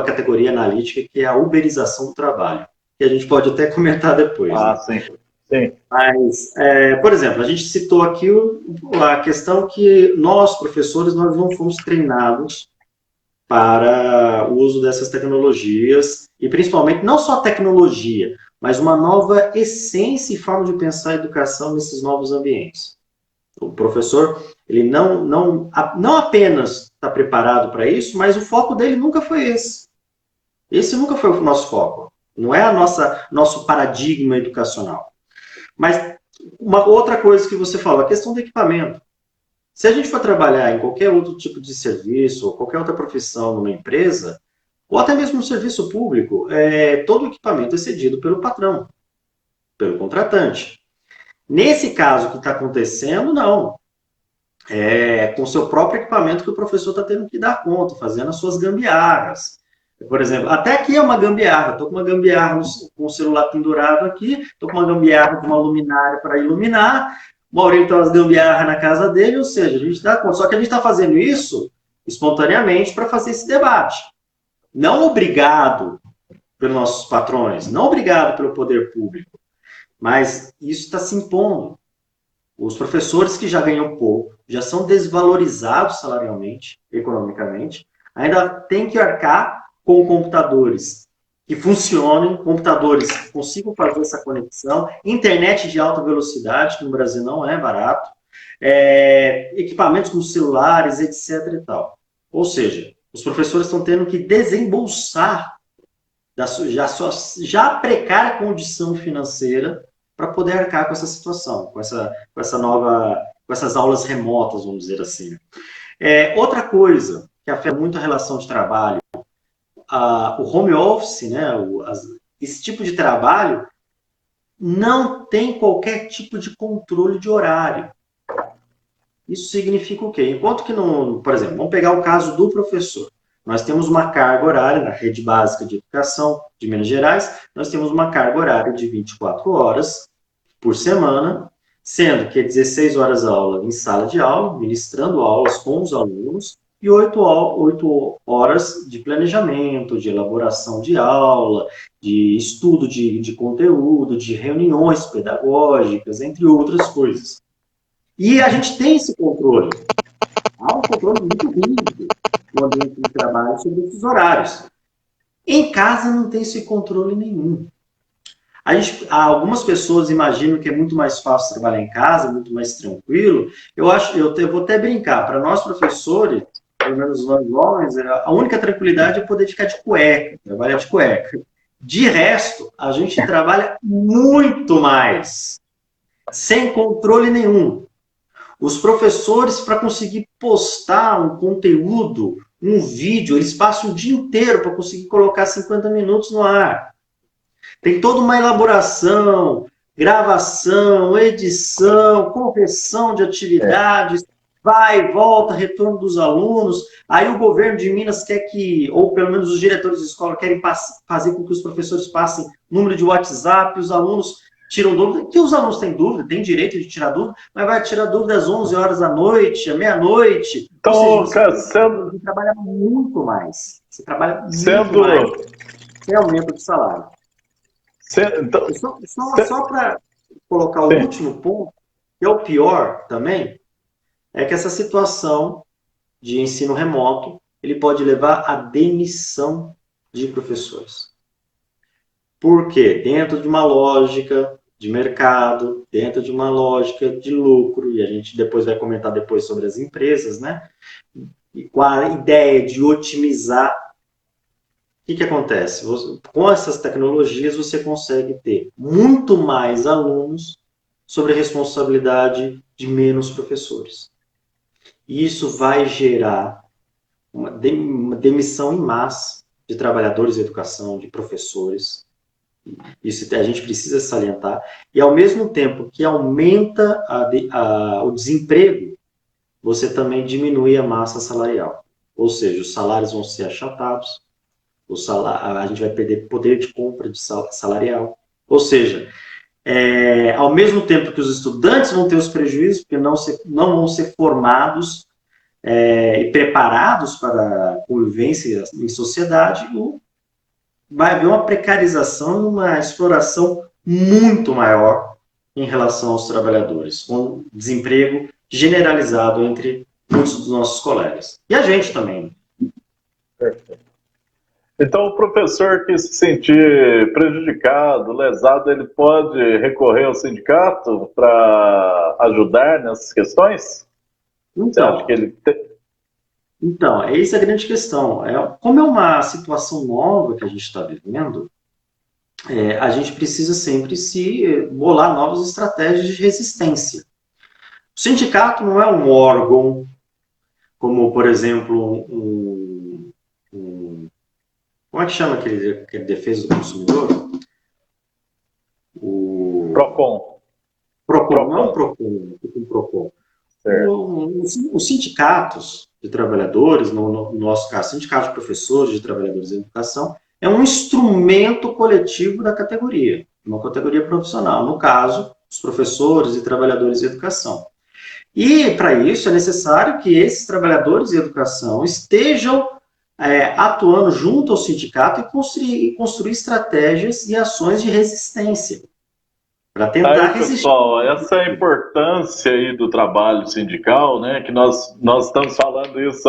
categoria analítica, que é a uberização do trabalho. que a gente pode até comentar depois. Ah, né? sim. Sim. Mas, por exemplo, a gente citou aqui a questão que nós, professores, nós não fomos treinados para o uso dessas tecnologias, e principalmente, não só tecnologia, mas uma nova essência e forma de pensar a educação nesses novos ambientes. O professor, ele não apenas está preparado para isso, mas o foco dele nunca foi esse. Esse nunca foi o nosso foco. Não é nosso paradigma educacional. Mas uma outra coisa que você falou, a questão do equipamento. Se a gente for trabalhar em qualquer outro tipo de serviço, ou qualquer outra profissão numa empresa, ou até mesmo no serviço público, todo o equipamento é cedido pelo patrão, pelo contratante. Nesse caso que está acontecendo, não. É com o seu próprio equipamento que o professor está tendo que dar conta, fazendo as suas gambiarras. Por exemplo, até aqui é uma gambiarra. Estou com uma gambiarra com o celular pendurado aqui, estou com uma gambiarra com uma luminária para iluminar, o Maurício tem umas gambiarras na casa dele, ou seja, a gente dá conta. Só que a gente está fazendo isso espontaneamente para fazer esse debate. Não obrigado pelos nossos patrões, não obrigado pelo poder público, mas isso está se impondo. Os professores que já ganham pouco, já são desvalorizados salarialmente, economicamente, ainda têm que arcar com computadores que funcionem, computadores que consigam fazer essa conexão, internet de alta velocidade, que no Brasil não é barato, equipamentos como celulares, etc. e tal. Ou seja, os professores estão tendo que desembolsar da já precária condição financeira para poder arcar com essa situação, com essas aulas remotas, vamos dizer assim. Outra coisa que afeta muito a relação de trabalho, o home office, né, esse tipo de trabalho não tem qualquer tipo de controle de horário. Isso significa o quê? Enquanto que, por exemplo, vamos pegar o caso do professor. Nós temos uma carga horária na rede básica de educação de Minas Gerais, nós temos uma carga horária de 24 horas por semana, sendo que 16 horas aula em sala de aula, ministrando aulas com os alunos, e 8 horas de planejamento, de elaboração de aula, de estudo de conteúdo, de reuniões pedagógicas, entre outras coisas. E a gente tem esse controle. Há um controle muito rígido no ambiente de trabalho sobre esses horários. Em casa não tem esse controle nenhum. Algumas pessoas imaginam que é muito mais fácil trabalhar em casa, muito mais tranquilo. Eu vou até brincar, para nós professores, pelo menos nós homens, a única tranquilidade é poder ficar de cueca, trabalhar de cueca. De resto, a gente trabalha muito mais, sem controle nenhum. Os professores, para conseguir postar um conteúdo, um vídeo, eles passam o dia inteiro para conseguir colocar 50 minutos no ar. Tem toda uma elaboração, gravação, edição, correção de atividades, vai, volta, retorno dos alunos. Aí o governo de Minas quer que, ou pelo menos os diretores de escola, querem fazer com que os professores passem número de WhatsApp, os alunos tiram dúvida, que os alunos têm dúvida, têm direito de tirar dúvida, mas vai tirar dúvida às 11 horas da noite, à meia-noite. Então, ou seja, você trabalha muito mais. Você trabalha muito mais. Sem aumento de salário. Então, só para colocar o último ponto, que é o pior também, é que essa situação de ensino remoto, ele pode levar à demissão de professores. Por quê? Dentro de uma lógica de mercado, dentro de uma lógica de lucro, e a gente depois vai comentar depois sobre as empresas, né? E com a ideia de otimizar, o que acontece? Com essas tecnologias, você consegue ter muito mais alunos sobre a responsabilidade de menos professores. E isso vai gerar uma demissão em massa de trabalhadores de educação, de professores. Isso a gente precisa salientar. E, ao mesmo tempo que aumenta o desemprego, você também diminui a massa salarial. Ou seja, os salários vão ser achatados, a gente vai perder poder de compra de salarial. Ou seja, ao mesmo tempo que os estudantes vão ter os prejuízos, porque não vão ser formados e preparados para a convivência em sociedade, vai haver uma precarização, uma exploração muito maior em relação aos trabalhadores, com desemprego generalizado entre muitos dos nossos colegas. E a gente também. Então, o professor que se sentir prejudicado, lesado, ele pode recorrer ao sindicato para ajudar nessas questões? Você acha que ele Então, essa é a grande questão. Como é uma situação nova que a gente está vivendo, a gente precisa sempre se bolar novas estratégias de resistência. O sindicato não é um órgão como, por exemplo, como é que chama aquele defesa do consumidor? O PROCON. PROCON, não é um PROCON. Os sindicatos de trabalhadores, no nosso caso, sindicato de professores, de trabalhadores em educação, é um instrumento coletivo da categoria, uma categoria profissional, no caso, os professores e trabalhadores em educação. E, para isso, é necessário que esses trabalhadores em educação estejam atuando junto ao sindicato e construir estratégias e ações de resistência para tentar resistir. Pessoal, essa é a importância aí do trabalho sindical, né? Que nós estamos falando isso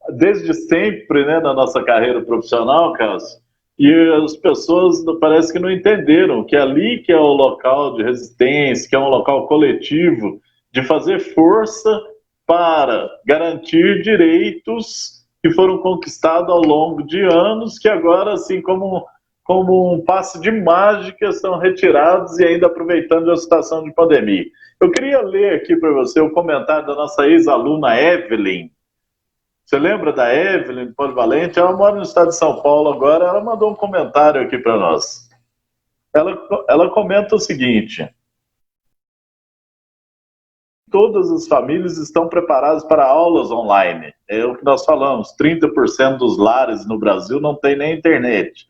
desde sempre, né, na nossa carreira profissional, Cássio. E as pessoas parece que não entenderam que ali que é o local de resistência, que é um local coletivo de fazer força para garantir direitos que foram conquistados ao longo de anos, que agora, assim como um passe de mágica, são retirados e ainda aproveitando a situação de pandemia. Eu queria ler aqui para você o comentário da nossa ex-aluna Evelyn. Você lembra da Evelyn Polivalente? Ela mora no estado de São Paulo agora, ela mandou um comentário aqui para nós. Ela comenta o seguinte: todas as famílias estão preparadas para aulas online. É o que nós falamos, 30% dos lares no Brasil não tem nem internet.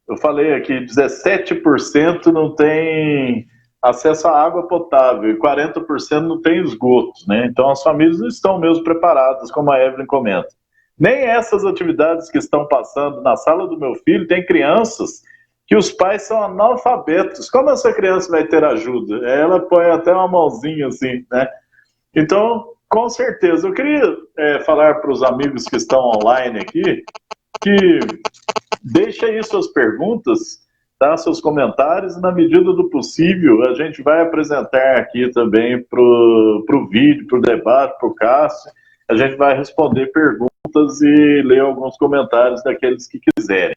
Eu falei aqui, 17% não tem acesso à água potável e 40% não tem esgoto, né? Então as famílias não estão mesmo preparadas, como a Evelyn comenta. Nem essas atividades que estão passando na sala do meu filho, tem crianças que os pais são analfabetos. Como essa criança vai ter ajuda? Ela põe até uma mãozinha assim, né? Então, com certeza, eu queria falar para os amigos que estão online aqui, que deixa aí suas perguntas, tá? Seus comentários, e na medida do possível a gente vai apresentar aqui também para o vídeo, para o debate, para o Cássio. A gente vai responder perguntas e ler alguns comentários daqueles que quiserem.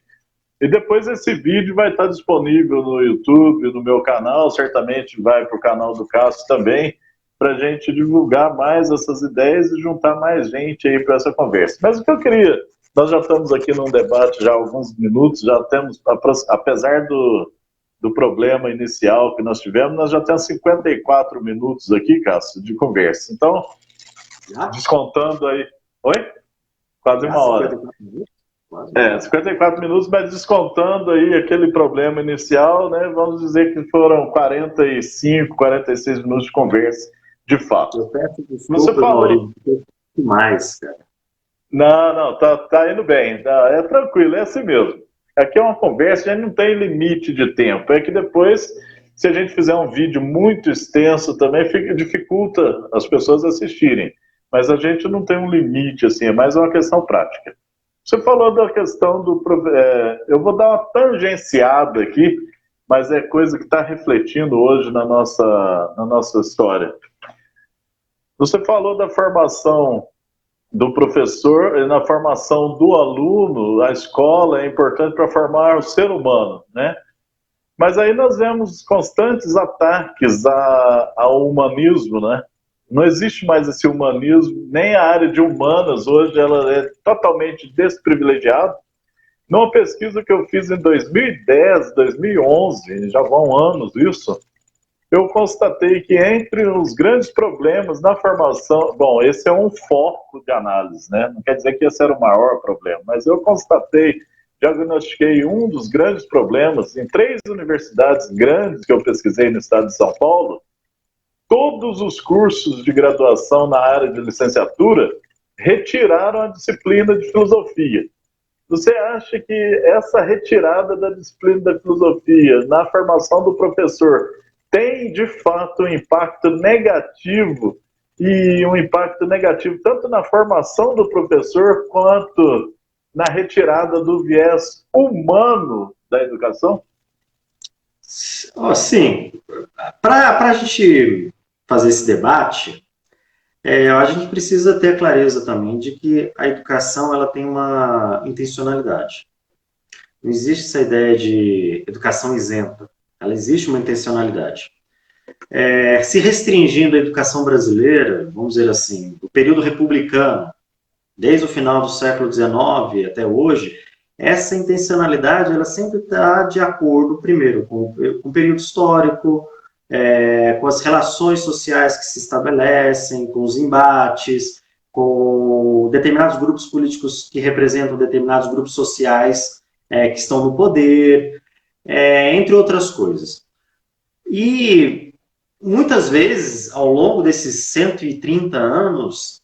E depois esse vídeo vai estar disponível no YouTube, no meu canal, certamente vai para o canal do Cássio também, para a gente divulgar mais essas ideias e juntar mais gente aí para essa conversa. Mas o que eu queria... Nós já estamos aqui num debate já há alguns minutos, já temos, apesar do problema inicial que nós tivemos, nós já temos 54 minutos aqui, Cássio, de conversa. Então, descontando aí... Oi? Quase uma hora. 54 minutos, mas descontando aí aquele problema inicial, né? Vamos dizer que foram 45, 46 minutos de conversa, de fato. Eu peço desculpa, você falou demais, cara. Não, tá indo bem, é tranquilo, é assim mesmo. Aqui é uma conversa, a gente não tem limite de tempo, é que depois, se a gente fizer um vídeo muito extenso também, dificulta as pessoas assistirem, mas a gente não tem um limite, assim, é mais uma questão prática. Você falou da questão eu vou dar uma tangenciada aqui, mas é coisa que está refletindo hoje na nossa história. Você falou da formação do professor, e na formação do aluno, a escola é importante para formar o ser humano, né? Mas aí nós vemos constantes ataques ao humanismo, né? Não existe mais esse humanismo, nem a área de humanas hoje ela é totalmente desprivilegiada. Numa pesquisa que eu fiz em 2010, 2011, já vão anos isso, eu constatei que entre os grandes problemas na formação... Bom, esse é um foco de análise, né? Não quer dizer que esse era o maior problema, mas eu constatei, diagnostiquei um dos grandes problemas em 3 universidades grandes que eu pesquisei no estado de São Paulo. Todos os cursos de graduação na área de licenciatura retiraram a disciplina de filosofia. você acha que essa retirada da disciplina da filosofia na formação do professor tem, de fato, um impacto negativo, e um impacto negativo tanto na formação do professor quanto na retirada do viés humano da educação? Sim, para a gente fazer esse debate, a gente precisa ter clareza também de que a educação ela tem uma intencionalidade. Não existe essa ideia de educação isenta. Ela existe uma intencionalidade. Se restringindo a educação brasileira, vamos dizer assim, do período republicano, desde o final do século XIX até hoje, essa intencionalidade ela sempre está de acordo, primeiro, com o período histórico, com as relações sociais que se estabelecem, com os embates, com determinados grupos políticos que representam determinados grupos sociais que estão no poder, entre outras coisas. E muitas vezes, ao longo desses 130 anos,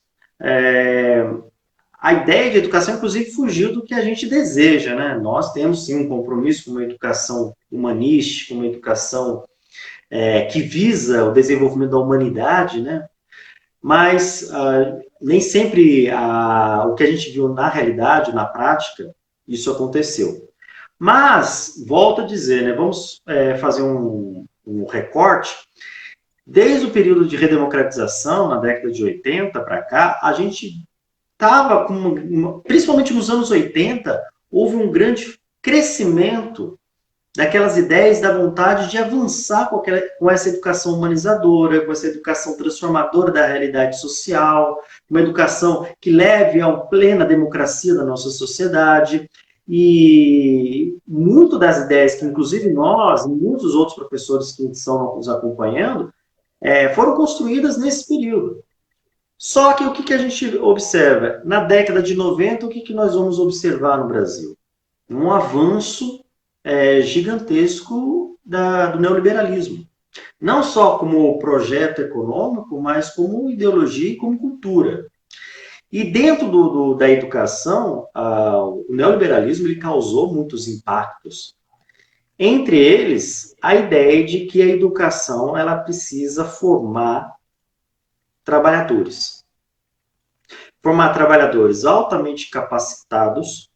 a ideia de educação, inclusive, fugiu do que a gente deseja, né? Nós temos, sim, um compromisso com uma educação humanística, uma educação que visa o desenvolvimento da humanidade, né? Mas nem sempre o que a gente viu na realidade, na prática, isso aconteceu. Mas, volto a dizer, né? Vamos fazer um recorte. Desde o período de redemocratização, na década de 80 para cá, a gente estava, principalmente nos anos 80, houve um grande crescimento daquelas ideias, da vontade de avançar com essa educação humanizadora, com essa educação transformadora da realidade social, uma educação que leve a uma plena democracia da nossa sociedade. E muito das ideias que, inclusive nós, e muitos outros professores que estão nos acompanhando, foram construídas nesse período. Só que o que a gente observa? Na década de 90, o que nós vamos observar no Brasil? Um avanço gigantesco do neoliberalismo. Não só como projeto econômico, mas como ideologia e como cultura. E dentro da educação, o neoliberalismo ele causou muitos impactos. Entre eles, a ideia de que a educação ela precisa formar trabalhadores. Formar trabalhadores altamente capacitados,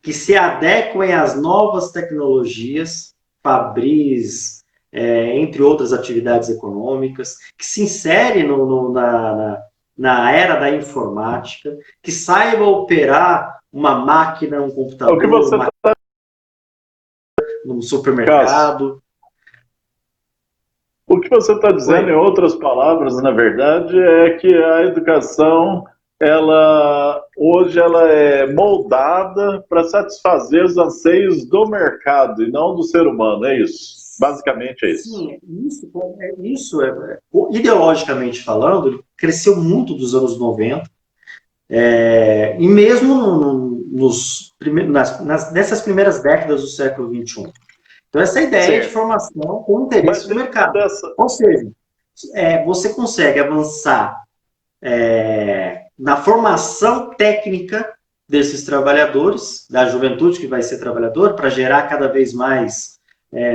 que se adequem às novas tecnologias, fabris, entre outras atividades econômicas, que se inserem na era da informática, que saiba operar uma máquina, um computador, num supermercado. O que você está dizendo, em outras palavras, na verdade, é que a educação, hoje ela é moldada para satisfazer os anseios do mercado e não do ser humano, é isso? Basicamente é isso. Sim, isso ideologicamente falando, cresceu muito dos anos 90, e mesmo nessas primeiras décadas do século XXI. Então, essa ideia de formação com interesse do mercado. Ou seja, você consegue avançar na formação técnica desses trabalhadores, da juventude que vai ser trabalhador, para gerar cada vez mais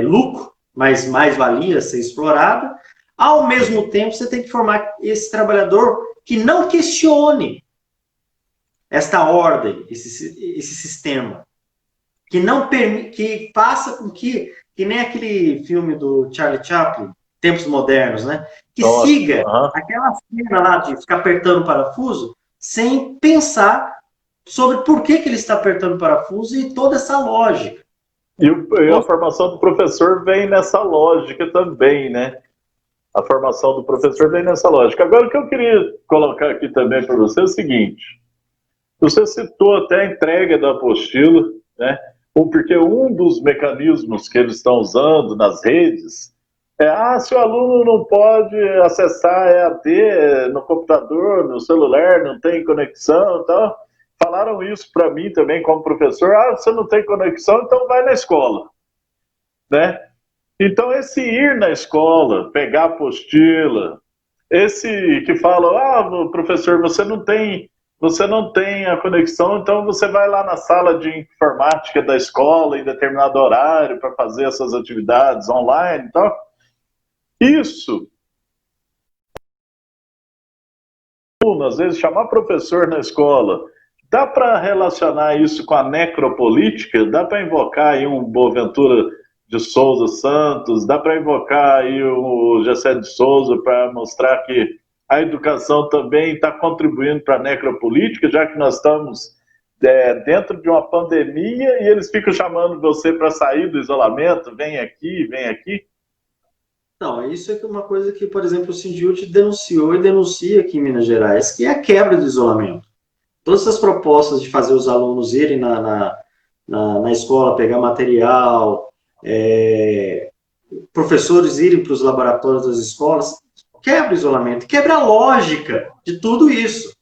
lucro, mais valia a ser explorada. Ao mesmo tempo, você tem que formar esse trabalhador que não questione esta ordem, esse sistema. Que faça com que nem aquele filme do Charlie Chaplin, Tempos Modernos, né? Que siga aquela cena lá de ficar apertando o parafuso sem pensar sobre por que ele está apertando o parafuso e toda essa lógica. E a formação do professor vem nessa lógica também, né? A formação do professor vem nessa lógica. Agora, o que eu queria colocar aqui também para você é o seguinte. Você citou até a entrega da apostila, né? Porque um dos mecanismos que eles estão usando nas redes se o aluno não pode acessar EAD no computador, no celular, não tem conexão e tal. Falaram isso para mim também como professor. Você não tem conexão, então vai na escola, né? Então, esse ir na escola, pegar a apostila, esse que fala, professor, você não tem você não tem a conexão, então você vai lá na sala de informática da escola em determinado horário para fazer essas atividades online e tal. Isso, às vezes, chamar professor na escola, dá para relacionar isso com a necropolítica? Dá para invocar aí um Boaventura de Souza Santos? Dá para invocar aí o Gessé de Souza para mostrar que a educação também está contribuindo para a necropolítica, já que nós estamos dentro de uma pandemia e eles ficam chamando você para sair do isolamento, vem aqui, vem aqui? Não, isso é uma coisa que, por exemplo, o Sindiúti denunciou e denuncia aqui em Minas Gerais, que é a quebra do isolamento. Todas essas propostas de fazer os alunos irem na escola, pegar material, professores irem para os laboratórios das escolas, quebra o isolamento, quebra a lógica de tudo isso,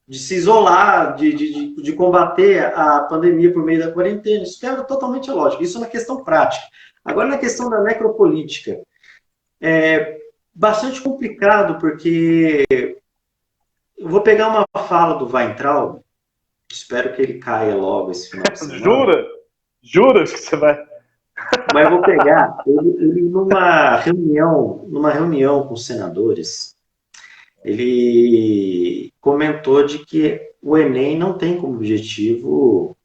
de se isolar, de combater a pandemia por meio da quarentena. Isso quebra totalmente a lógica. Isso é uma questão prática. Agora, na questão da necropolítica, é bastante complicado, porque eu vou pegar uma fala do Weintraub, espero que ele caia logo esse final de semana. Jura? Jura que você vai... Mas eu vou pegar ele numa reunião com os senadores, ele comentou de que o Enem não tem como objetivo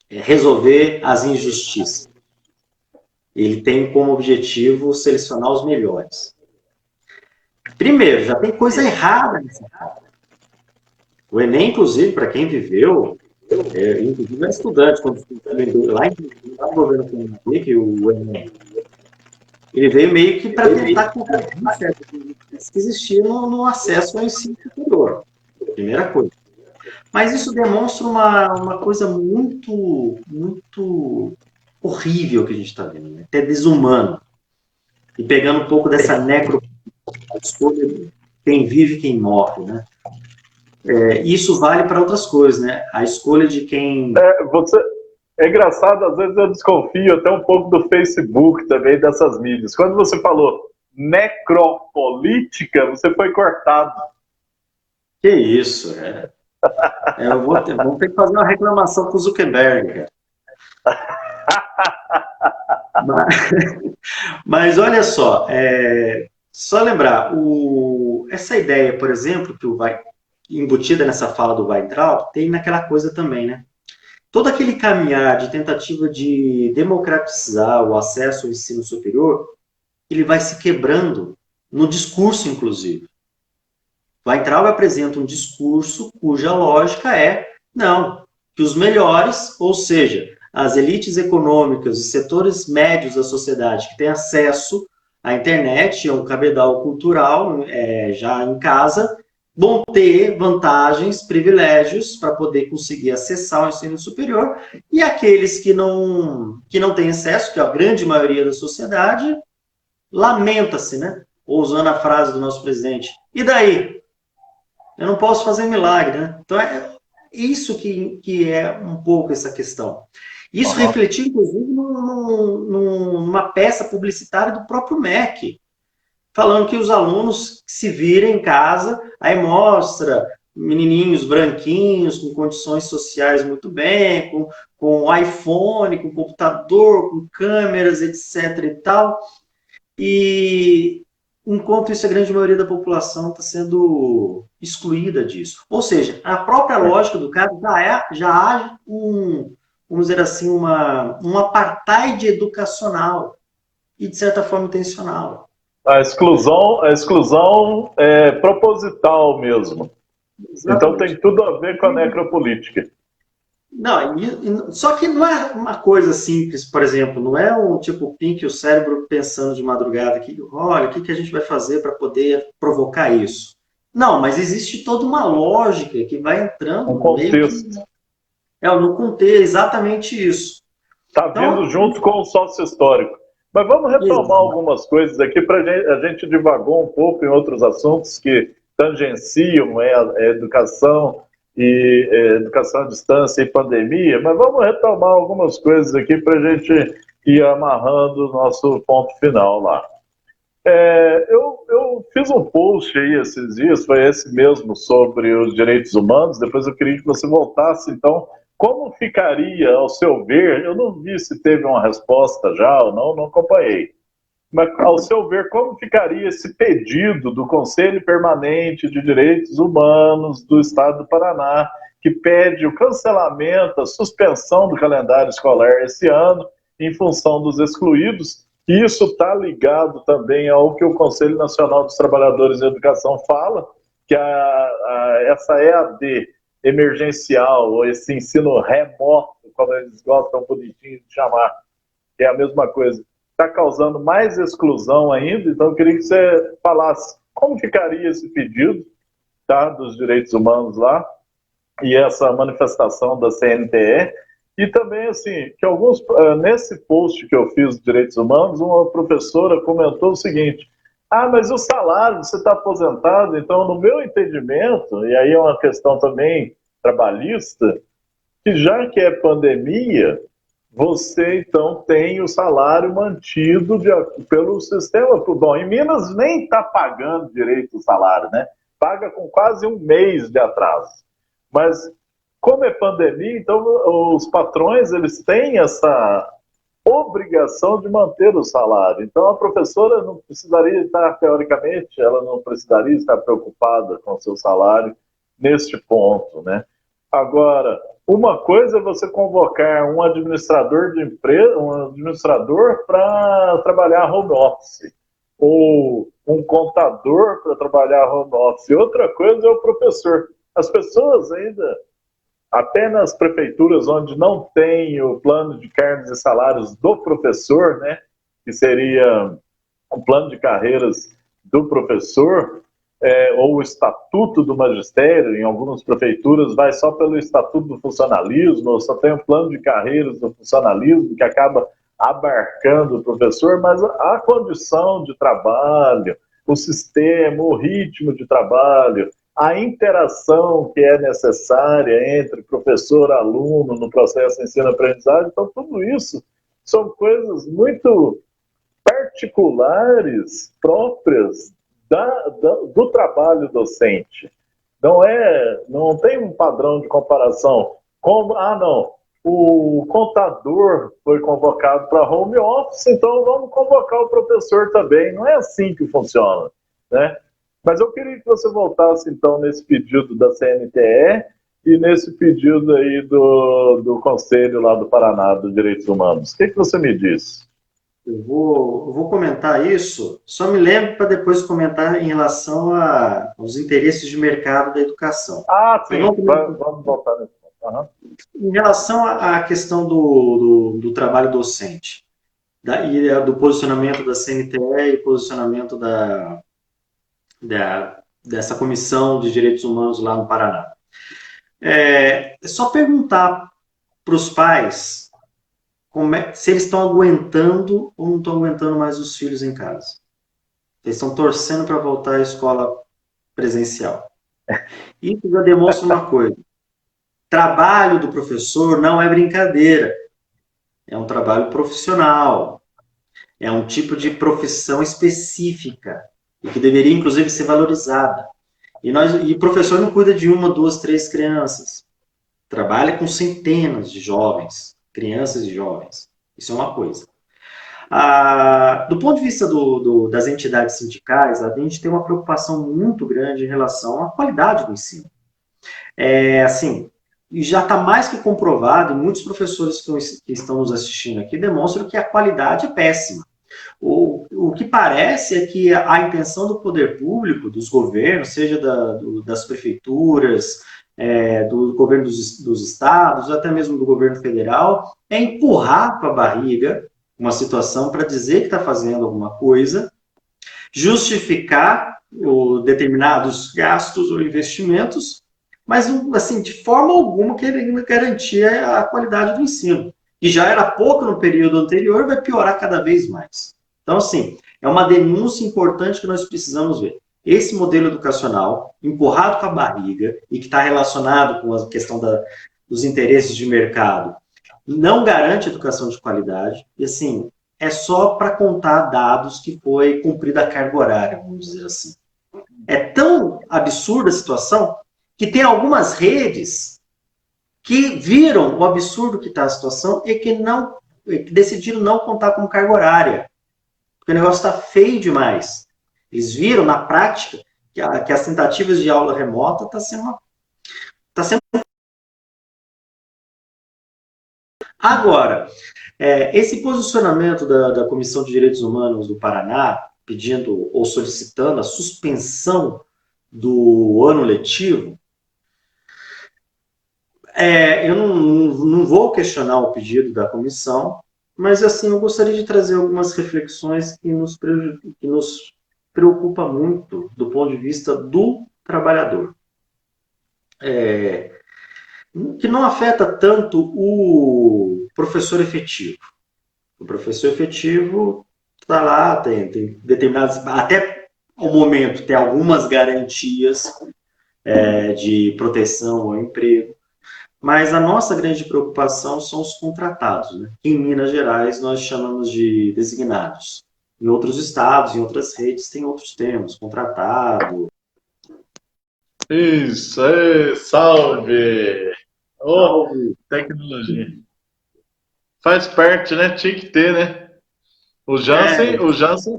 resolver as injustiças. Ele tem como objetivo selecionar os melhores. Primeiro, já tem coisa errada nessa cara. O Enem, inclusive, para quem viveu, inclusive é estudante, quando lá no governo comunitário, que o Enem, ele veio meio que para tentar corrigir certas injustiças que existiam no acesso ao ensino superior. Primeira coisa. Mas isso demonstra uma coisa muito, muito horrível que a gente está vendo, né? Até desumano. E pegando um pouco dessa escolha de quem vive e quem morre, né? Isso vale para outras coisas, né? A escolha de quem... É engraçado, às vezes eu desconfio até um pouco do Facebook também, dessas mídias. Quando você falou necropolítica, você foi cortado. Que isso, vamos ter que fazer uma reclamação com o Zuckerberg, mas olha só, só lembrar, essa ideia, por exemplo, embutida nessa fala do Weintraub, tem naquela coisa também, né? Todo aquele caminhar de tentativa de democratizar o acesso ao ensino superior, ele vai se quebrando no discurso, inclusive. Weintraub apresenta um discurso cuja lógica não, que os melhores, ou seja, as elites econômicas e setores médios da sociedade que têm acesso à internet, a um cabedal cultural já em casa, vão ter vantagens, privilégios para poder conseguir acessar o ensino superior, e aqueles que não têm acesso, que é a grande maioria da sociedade, lamenta-se, né? Usando a frase do nosso presidente, e daí? Eu não posso fazer milagre, né? Então é isso que é um pouco essa questão. Isso refletiu, inclusive, numa peça publicitária do próprio MEC, falando que os alunos se virem em casa, aí mostra menininhos branquinhos, com condições sociais muito bem, com iPhone, com computador, com câmeras, etc. e tal. E enquanto isso, a grande maioria da população está sendo excluída disso. Ou seja, a própria lógica do cara já há vamos dizer assim, um apartheid educacional e, de certa forma, intencional. A exclusão é proposital mesmo. Exatamente. Então tem tudo a ver com a necropolítica. Não, só que não é uma coisa simples, por exemplo, não é um tipo Pink, o cérebro pensando de madrugada aqui, olha, o que a gente vai fazer para poder provocar isso? Não, mas existe toda uma lógica que vai entrando no contexto. No contexto, exatamente isso. Está vindo junto com o sócio histórico. Mas vamos retomar algumas coisas aqui, a gente divagou um pouco em outros assuntos que tangenciam a educação e educação à distância e pandemia, mas vamos retomar algumas coisas aqui para a gente ir amarrando o nosso ponto final lá. Eu fiz um post aí esses dias, foi esse mesmo, sobre os direitos humanos. Depois eu queria que você voltasse, então, como ficaria, ao seu ver, eu não vi se teve uma resposta já ou não, não acompanhei. Mas, ao seu ver, como ficaria esse pedido do Conselho Permanente de Direitos Humanos do Estado do Paraná, que pede o cancelamento, a suspensão do calendário escolar esse ano, em função dos excluídos? E isso está ligado também ao que o Conselho Nacional dos Trabalhadores em Educação fala, que essa EAD emergencial, ou esse ensino remoto, como eles gostam bonitinho de chamar, que é a mesma coisa, está causando mais exclusão ainda. Então eu queria que você falasse como ficaria esse pedido, tá, dos direitos humanos lá, e essa manifestação da CNTE, e também, assim, que nesse post que eu fiz dos direitos humanos, uma professora comentou o seguinte: mas o salário, você está aposentado, então, no meu entendimento, e aí é uma questão também trabalhista, que já que é pandemia, você, então, tem o salário mantido pelo sistema. Bom, em Minas nem está pagando direito o salário, né? Paga com quase um mês de atraso. Mas, como é pandemia, então, os patrões, eles têm essa obrigação de manter o salário. Então, a professora não precisaria estar, teoricamente, ela não precisaria estar preocupada com o seu salário neste ponto, né? Agora, uma coisa é você convocar um administrador de empresa, um administrador para trabalhar home office, ou um contador para trabalhar home office. Outra coisa é o professor. As pessoas ainda, até nas prefeituras onde não tem o plano de cargos e salários do professor, né, que seria um plano de carreiras do professor, ou o estatuto do magistério, em algumas prefeituras vai só pelo estatuto do funcionalismo, ou só tem um plano de carreiras do funcionalismo que acaba abarcando o professor, mas a condição de trabalho, o sistema, o ritmo de trabalho, a interação que é necessária entre professor e aluno no processo de ensino-aprendizagem, então tudo isso são coisas muito particulares, próprias do trabalho docente. Não tem um padrão de comparação. Como, não, o contador foi convocado para home office, então vamos convocar o professor também. Não é assim que funciona, né? Mas eu queria que você voltasse, então, nesse pedido da CNTE e nesse pedido aí do Conselho lá do Paraná dos Direitos Humanos. O que você me diz? Eu vou comentar isso, só me lembro para depois comentar em relação aos interesses de mercado da educação. Sim, vamos voltar nesse ponto. Em relação à questão do trabalho docente, e do posicionamento da CNTE e posicionamento dessa Comissão de Direitos Humanos lá no Paraná. É só perguntar para os pais se eles estão aguentando ou não estão aguentando mais os filhos em casa. Eles estão torcendo para voltar à escola presencial. Isso já demonstra uma coisa. Trabalho do professor não é brincadeira. É um trabalho profissional. É um tipo de profissão específica e que deveria, inclusive, ser valorizada. E o professor não cuida de 1, 2, 3 crianças. Trabalha com centenas de jovens, crianças e jovens. Isso é uma coisa. Do ponto de vista das entidades sindicais, a gente tem uma preocupação muito grande em relação à qualidade do ensino. Assim, já está mais que comprovado, e muitos professores que estão nos assistindo aqui demonstram que a qualidade é péssima. O que parece é que a intenção do poder público, dos governos, seja das prefeituras, do governo dos estados, até mesmo do governo federal, é empurrar com a barriga uma situação para dizer que está fazendo alguma coisa, justificar determinados gastos ou investimentos, mas assim, de forma alguma querendo garantir a qualidade do ensino. E já era pouco no período anterior, vai piorar cada vez mais. Então, assim, é uma denúncia importante que nós precisamos ver. Esse modelo educacional, empurrado com a barriga, e que está relacionado com a questão dos interesses de mercado, não garante educação de qualidade. E, assim, é só para contar dados que foi cumprida a carga horária, vamos dizer assim. É tão absurda a situação que tem algumas redes que viram o absurdo que está a situação e que decidiram não contar como carga horária. Porque o negócio está feio demais. Eles viram na prática que as tentativas de aula remota estão sendo. Agora, esse posicionamento da Comissão de Direitos Humanos do Paraná, pedindo ou solicitando a suspensão do ano letivo, eu não vou questionar o pedido da comissão, mas assim, eu gostaria de trazer algumas reflexões que nos preocupa muito do ponto de vista do trabalhador. Que não afeta tanto o professor efetivo. O professor efetivo está lá, tem determinadas, até o momento, tem algumas garantias de proteção ao emprego, mas a nossa grande preocupação são os contratados, né? Em Minas Gerais, nós chamamos de designados. Em outros estados, em outras redes, tem outros termos, contratado. Isso, salve! Tecnologia. Faz parte, né? Tinha que ter, né? O Jansen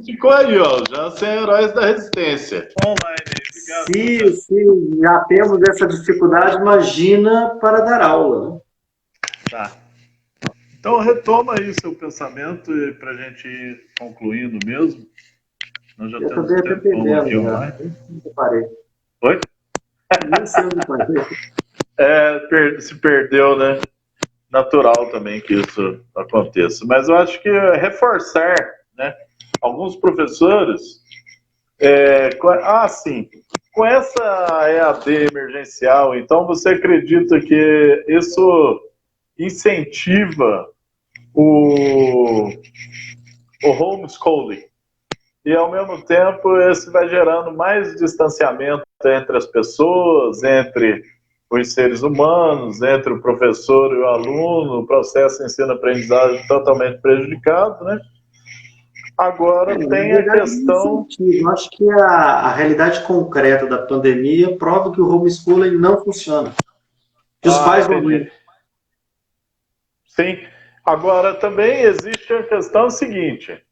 ficou aí, ó. O Jansen é heróis da resistência. Online. Se já temos essa dificuldade, imagina para dar aula, né? Tá. Então retoma aí seu pensamento para a gente ir concluindo mesmo. Nós já temos um tempão aqui online. Parei. Oi? Nem sei onde parei. Se perdeu, né? Natural também que isso aconteça. Mas eu acho que reforçar, né? Alguns professores, com essa EAD emergencial, então você acredita que isso incentiva o homeschooling? E, ao mesmo tempo, isso vai gerando mais distanciamento entre as pessoas, entre os seres humanos, entre o professor e o aluno, o processo de ensino-aprendizagem totalmente prejudicado, né? Agora tem a questão... Eu acho que a realidade concreta da pandemia prova que o homeschooling não funciona. Que os pais vão vir. Sim. Agora, também existe a questão seguinte...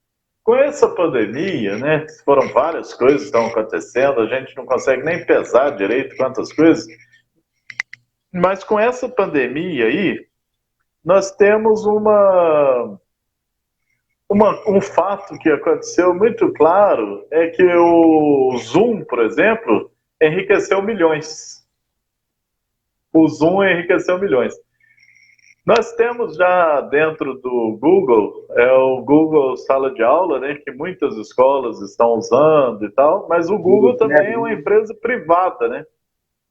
Com essa pandemia, né, foram várias coisas que estão acontecendo, a gente não consegue nem pesar direito quantas coisas, mas com essa pandemia aí, nós temos um fato que aconteceu muito claro, é que o Zoom, por exemplo, enriqueceu milhões. O Zoom enriqueceu milhões. Nós temos já dentro do Google, o Google Sala de Aula, né, que muitas escolas estão usando e tal, mas o Google também é uma empresa privada, né?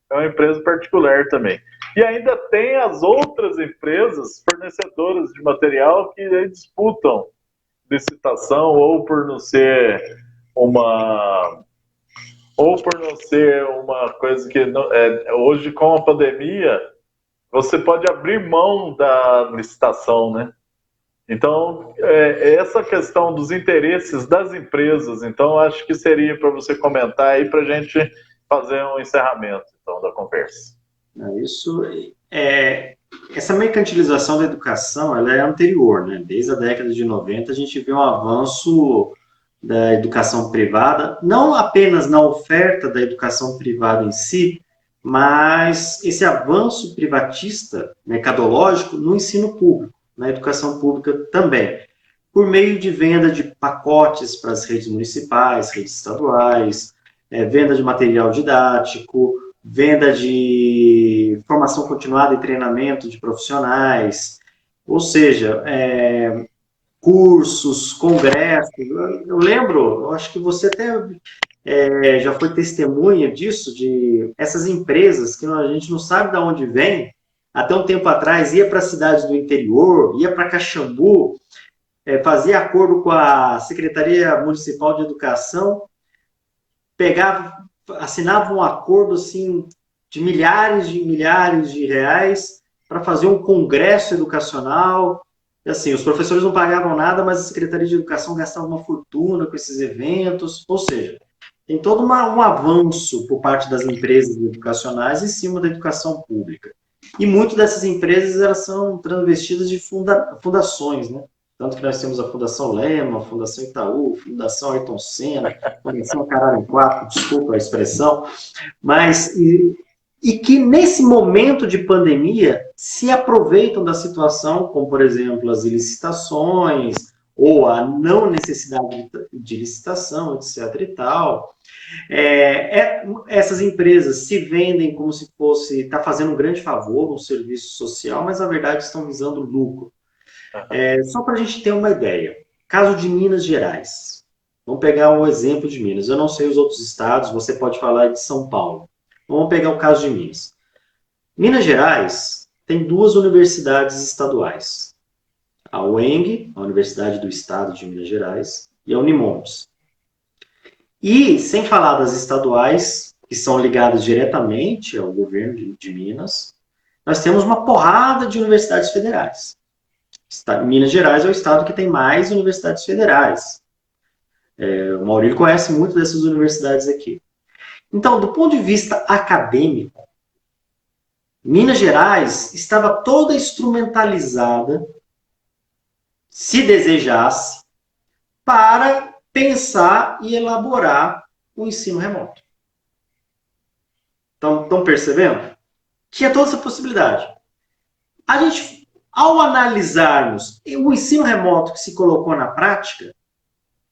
É uma empresa particular também. E ainda tem as outras empresas fornecedoras de material que disputam licitação ou por não ser uma coisa que hoje com a pandemia você pode abrir mão da licitação, né? Então, essa questão dos interesses das empresas, então, acho que seria para você comentar aí para a gente fazer um encerramento, então, da conversa. Essa mercantilização da educação, ela é anterior, né? Desde a década de 90, a gente vê um avanço da educação privada, não apenas na oferta da educação privada em si, mas esse avanço privatista, mercadológico, no ensino público, na educação pública também, por meio de venda de pacotes para as redes municipais, redes estaduais, venda de material didático, venda de formação continuada e treinamento de profissionais, ou seja, cursos, congressos. Eu lembro, eu acho que você até já foi testemunha disso, de essas empresas que a gente não sabe de onde vem, até um tempo atrás ia para cidades do interior, ia para Caxambu, fazia acordo com a Secretaria Municipal de Educação, assinava um acordo assim, de milhares de reais para fazer um congresso educacional, Assim, os professores não pagavam nada, mas a Secretaria de Educação gastava uma fortuna com esses eventos, ou seja, tem todo um avanço por parte das empresas educacionais em cima da educação pública. E muitas dessas empresas elas são transvestidas de fundações, né? Tanto que nós temos a Fundação Lema, a Fundação Itaú, a Fundação Ayrton Senna, a Fundação Caralho em Quatro, desculpa a expressão, mas e que nesse momento de pandemia se aproveitam da situação, como por exemplo as licitações ou a não necessidade de licitação, etc. e tal. Essas empresas se vendem como se fosse estar fazendo um grande favor, um serviço social, mas na verdade estão visando lucro. Só para a gente ter uma ideia, caso de Minas Gerais. Vamos pegar um exemplo de Minas. Eu não sei os outros estados, você pode falar de São Paulo. Vamos pegar o caso de Minas. Minas Gerais tem 2 universidades estaduais. A UENG, a Universidade do Estado de Minas Gerais, e a Unimontes. E, sem falar das estaduais, que são ligadas diretamente ao governo de Minas, nós temos uma porrada de universidades federais. Minas Gerais é o estado que tem mais universidades federais. O Maurílio conhece muito dessas universidades aqui. Então, do ponto de vista acadêmico, Minas Gerais estava toda instrumentalizada, se desejasse, para pensar e elaborar o ensino remoto. Estão percebendo? Tinha toda essa possibilidade. A gente, ao analisarmos o ensino remoto que se colocou na prática,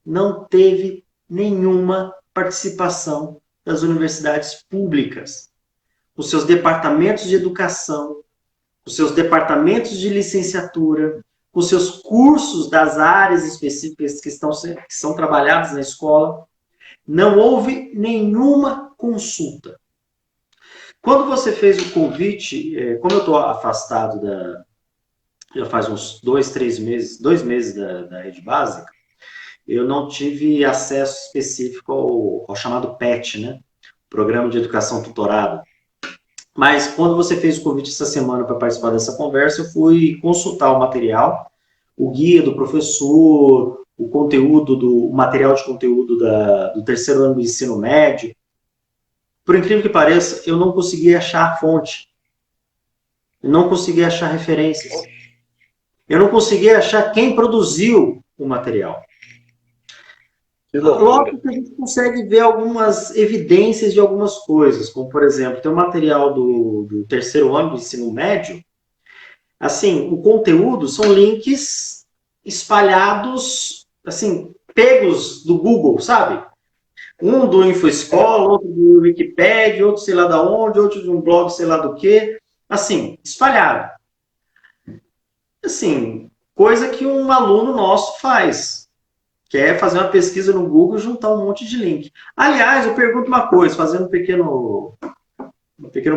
não teve nenhuma participação das universidades públicas, os seus departamentos de educação, os seus departamentos de licenciatura, os seus cursos das áreas específicas que são trabalhadas na escola. Não houve nenhuma consulta. Quando você fez o convite, como eu estou afastado já faz uns 2 meses da rede básica, eu não tive acesso específico ao chamado PET, né? Programa de Educação Tutorada. Mas quando você fez o convite essa semana para participar dessa conversa, eu fui consultar o material, o guia do professor, o material de conteúdo do 3º ano do ensino médio. Por incrível que pareça, eu não consegui achar a fonte. Eu não consegui achar referências. Eu não consegui achar quem produziu o material. Logo que a gente consegue ver algumas evidências de algumas coisas, como, por exemplo, tem o material do 3º ano do ensino médio. Assim, o conteúdo são links espalhados, assim, pegos do Google, sabe? Um do InfoEscola, outro do Wikipedia, outro sei lá da onde, outro de um blog sei lá do quê. Assim, espalhado. Assim, coisa que um aluno nosso faz. Que é fazer uma pesquisa no Google e juntar um monte de link. Aliás, eu pergunto uma coisa, fazendo um pequeno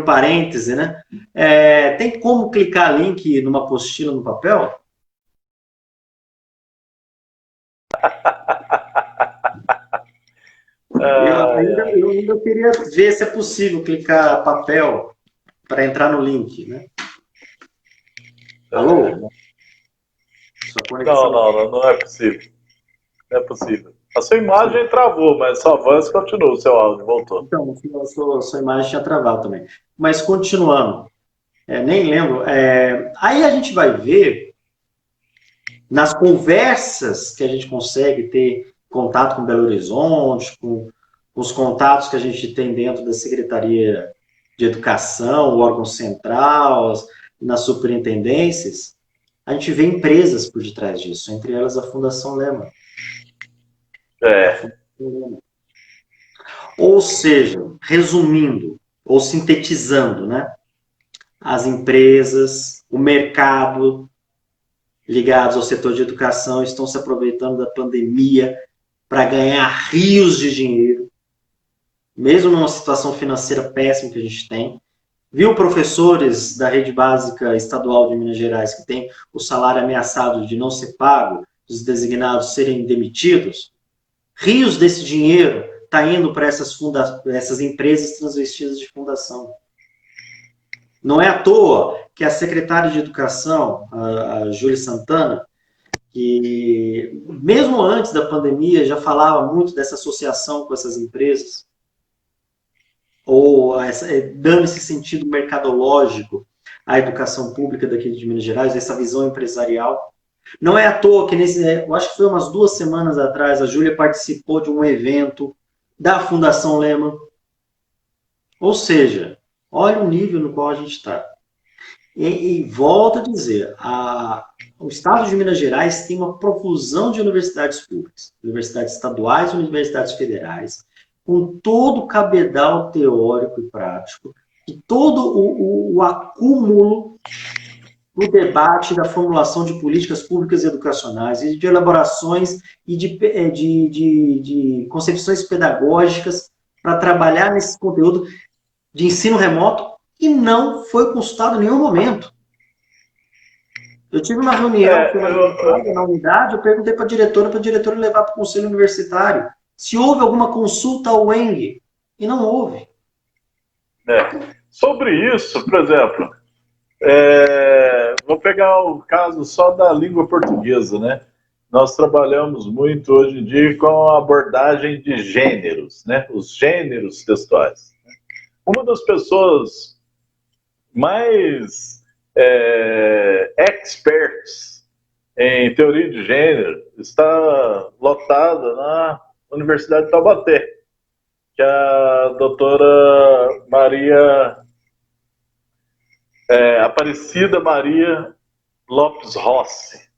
parêntese, né? Tem como clicar link numa apostila no papel? Eu ainda queria ver se é possível clicar papel para entrar no link, né? Alô? Não é possível. Não é possível. A sua imagem travou, mas sua voz continua, o seu áudio voltou. Então, a sua imagem tinha travado também. Mas continuando, nem lembro. Aí a gente vai ver, nas conversas que a gente consegue ter contato com Belo Horizonte, com os contatos que a gente tem dentro da Secretaria de Educação, o órgão central, nas superintendências, a gente vê empresas por detrás disso, entre elas a Fundação Lema. Ou seja, resumindo, ou sintetizando, né? As empresas, o mercado ligados ao setor de educação estão se aproveitando da pandemia para ganhar rios de dinheiro, mesmo numa situação financeira péssima que a gente tem. Viu professores da rede básica estadual de Minas Gerais que tem o salário ameaçado de não ser pago, os designados serem demitidos? Rios desse dinheiro está indo para essas empresas transvestidas de fundação. Não é à toa que a secretária de Educação, a Júlia Santana, que mesmo antes da pandemia já falava muito dessa associação com essas empresas, ou dando esse sentido mercadológico à educação pública daqui de Minas Gerais, essa visão empresarial. Não é à toa que eu acho que foi umas 2 semanas atrás, a Júlia participou de um evento da Fundação Lehman. Ou seja, olha o nível no qual a gente está. E volto a dizer, o Estado de Minas Gerais tem uma profusão de universidades públicas, universidades estaduais, universidades federais, com todo o cabedal teórico e prático, e todo o acúmulo do debate da formulação de políticas públicas e educacionais, e de elaborações e de concepções pedagógicas para trabalhar nesse conteúdo de ensino remoto, e não foi consultado em nenhum momento. Eu tive uma reunião na unidade, eu perguntei para a diretora levar para o conselho universitário se houve alguma consulta ao UENG, e não houve. Sobre isso, por exemplo, vou pegar o caso só da língua portuguesa, né? Nós trabalhamos muito hoje em dia com a abordagem de gêneros, né? Os gêneros textuais. Uma das pessoas mais experts em teoria de gênero está lotada na Universidade de Taubaté, que é a doutora Aparecida Maria Lopes Rossi.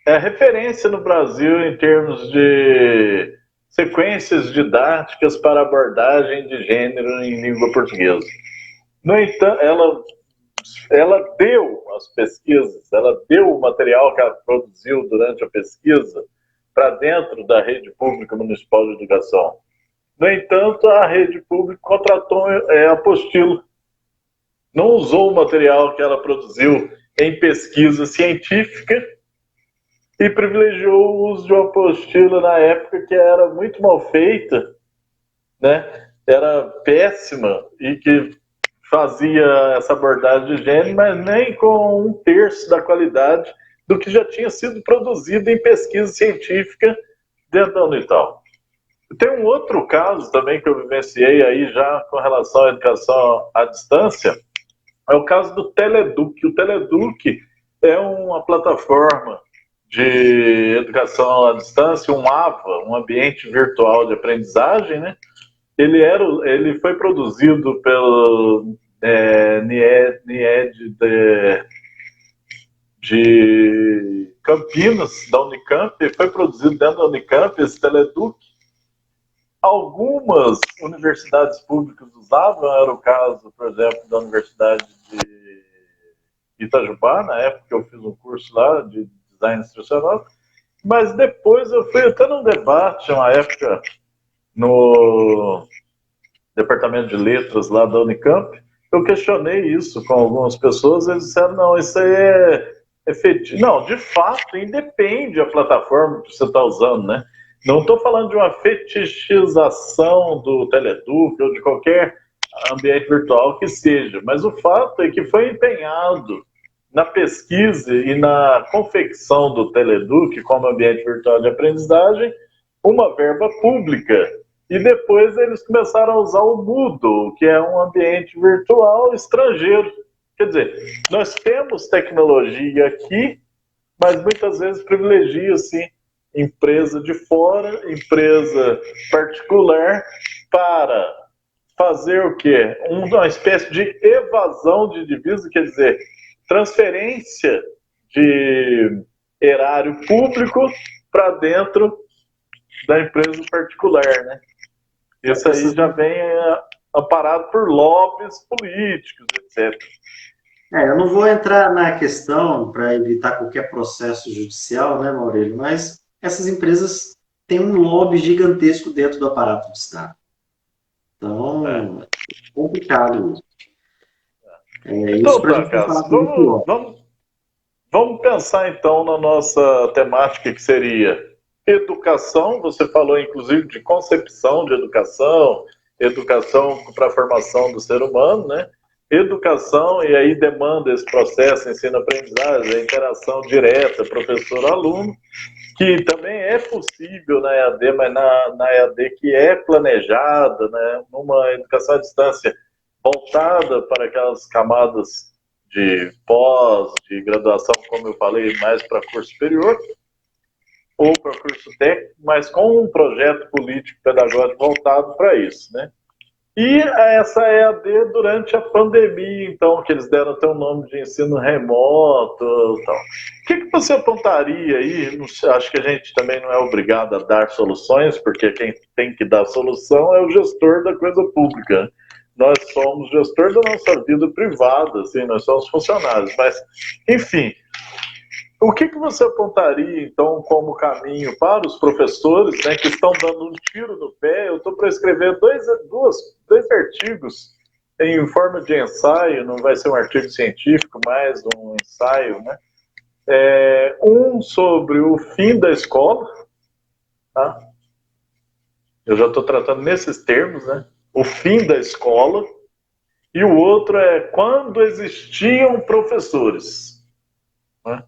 É referência no Brasil em termos de sequências didáticas para abordagem de gênero em língua portuguesa. No entanto, ela deu as pesquisas, ela deu o material que ela produziu durante a pesquisa para dentro da rede pública municipal de educação. No entanto, a rede pública contratou a apostila. Não usou o material que ela produziu em pesquisa científica e privilegiou o uso de uma apostila na época que era muito mal feita, né? Era péssima e que fazia essa abordagem de gênero, mas nem com 1/3 da qualidade do que já tinha sido produzido em pesquisa científica dentro da Unital. Tem um outro caso também que eu vivenciei aí já com relação à educação à distância, é o caso do Teleduc. O Teleduc é uma plataforma de educação à distância, um AVA, um ambiente virtual de aprendizagem, né? Ele foi produzido pelo NIED de Campinas, da Unicamp, e foi produzido dentro da Unicamp, esse Teleduc. Algumas universidades públicas usavam, era o caso, por exemplo, da Universidade de Itajubá, na época que eu fiz um curso lá de design instrucional, mas depois eu fui até num debate, uma época, no departamento de letras lá da Unicamp, eu questionei isso com algumas pessoas, eles disseram, não, isso aí é efetivo. Não, de fato, independe da plataforma que você está usando, né? Não estou falando de uma fetichização do Teleduc ou de qualquer ambiente virtual que seja, mas o fato é que foi empenhado na pesquisa e na confecção do Teleduc como ambiente virtual de aprendizagem uma verba pública. E depois eles começaram a usar o Moodle, que é um ambiente virtual estrangeiro. Quer dizer, nós temos tecnologia aqui, mas muitas vezes privilegia-se empresa de fora, empresa particular, para fazer o quê? Uma espécie de evasão de divisa, quer dizer, transferência de erário público para dentro da empresa particular, né? Isso aí já vem amparado por lobbies políticos, etc. Eu não vou entrar na questão para evitar qualquer processo judicial, né, Maurílio? Mas essas empresas têm um lobby gigantesco dentro do aparato do Estado. Então, é complicado isso. Então, vamos pensar então na nossa temática, que seria educação. Você falou inclusive de concepção de educação, educação para a formação do ser humano, né? educação, e aí demanda esse processo ensino-aprendizagem, a interação direta professor-aluno, que também é possível na EAD, mas na EAD que é planejada, né, numa educação à distância voltada para aquelas camadas de pós, de graduação, como eu falei, mais para curso superior, ou para curso técnico, mas com um projeto político-pedagógico voltado para isso, né? E essa EAD durante a pandemia, então, que eles deram até o nome de ensino remoto e tal. O que você apontaria aí? Acho que a gente também não é obrigado a dar soluções, porque quem tem que dar solução é o gestor da coisa pública. Nós somos gestor da nossa vida privada, assim, nós somos funcionários. Mas, enfim, o que você apontaria, então, como caminho para os professores, né, que estão dando um tiro no pé? Eu estou para escrever dois artigos em forma de ensaio, não vai ser um artigo científico, mas um ensaio, né? Um sobre o fim da escola, tá? Eu já estou tratando nesses termos, né? O fim da escola. E o outro é quando existiam professores, né?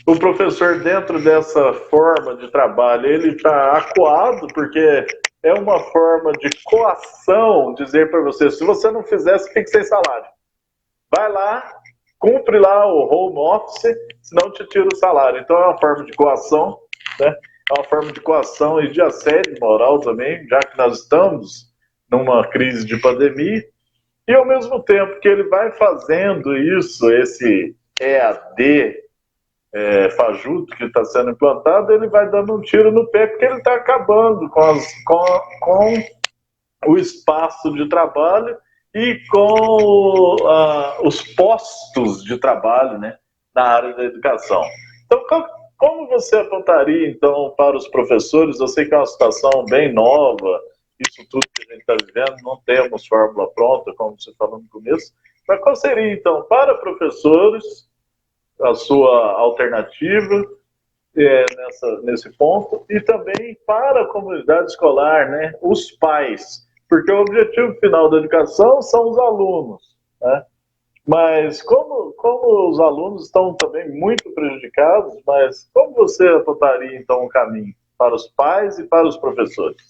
O professor, dentro dessa forma de trabalho, ele está acuado, porque é uma forma de coação, dizer para você, se você não fizesse, fique sem salário. Vai lá, cumpre lá o home office, senão te tira o salário. Então é uma forma de coação, né? É uma forma de coação e de assédio moral também, já que nós estamos numa crise de pandemia. E ao mesmo tempo que ele vai fazendo isso, esse EAD, fajuto que está sendo implantado, ele vai dando um tiro no pé, porque ele está acabando com o espaço de trabalho e com os postos de trabalho, né, na área da educação. Então, como você apontaria, então, para os professores? Eu sei que é uma situação bem nova, isso tudo que a gente está vivendo, não temos fórmula pronta, como você falou no começo, mas qual seria, então, para professores, a sua alternativa nesse ponto, e também para a comunidade escolar, né, os pais, porque o objetivo final da educação são os alunos, né? Mas como os alunos estão também muito prejudicados, mas como você apontaria então o caminho para os pais e para os professores?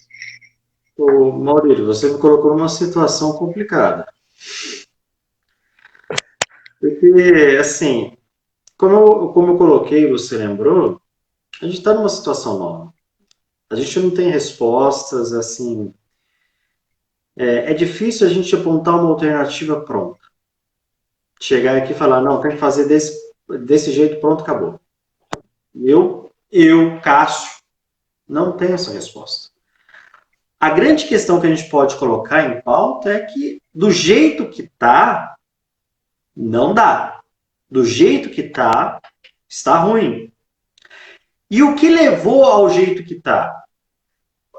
Ô, Maurílio, você me colocou numa situação complicada. Porque, assim, como eu coloquei, você lembrou, a gente está numa situação nova. A gente não tem respostas, assim. É difícil a gente apontar uma alternativa pronta. Chegar aqui e falar, não, tem que fazer desse jeito, pronto, acabou. Eu, Cássio, não tenho essa resposta. A grande questão que a gente pode colocar em pauta é que, do jeito que está, não dá. Do jeito que está ruim. E o que levou ao jeito que está?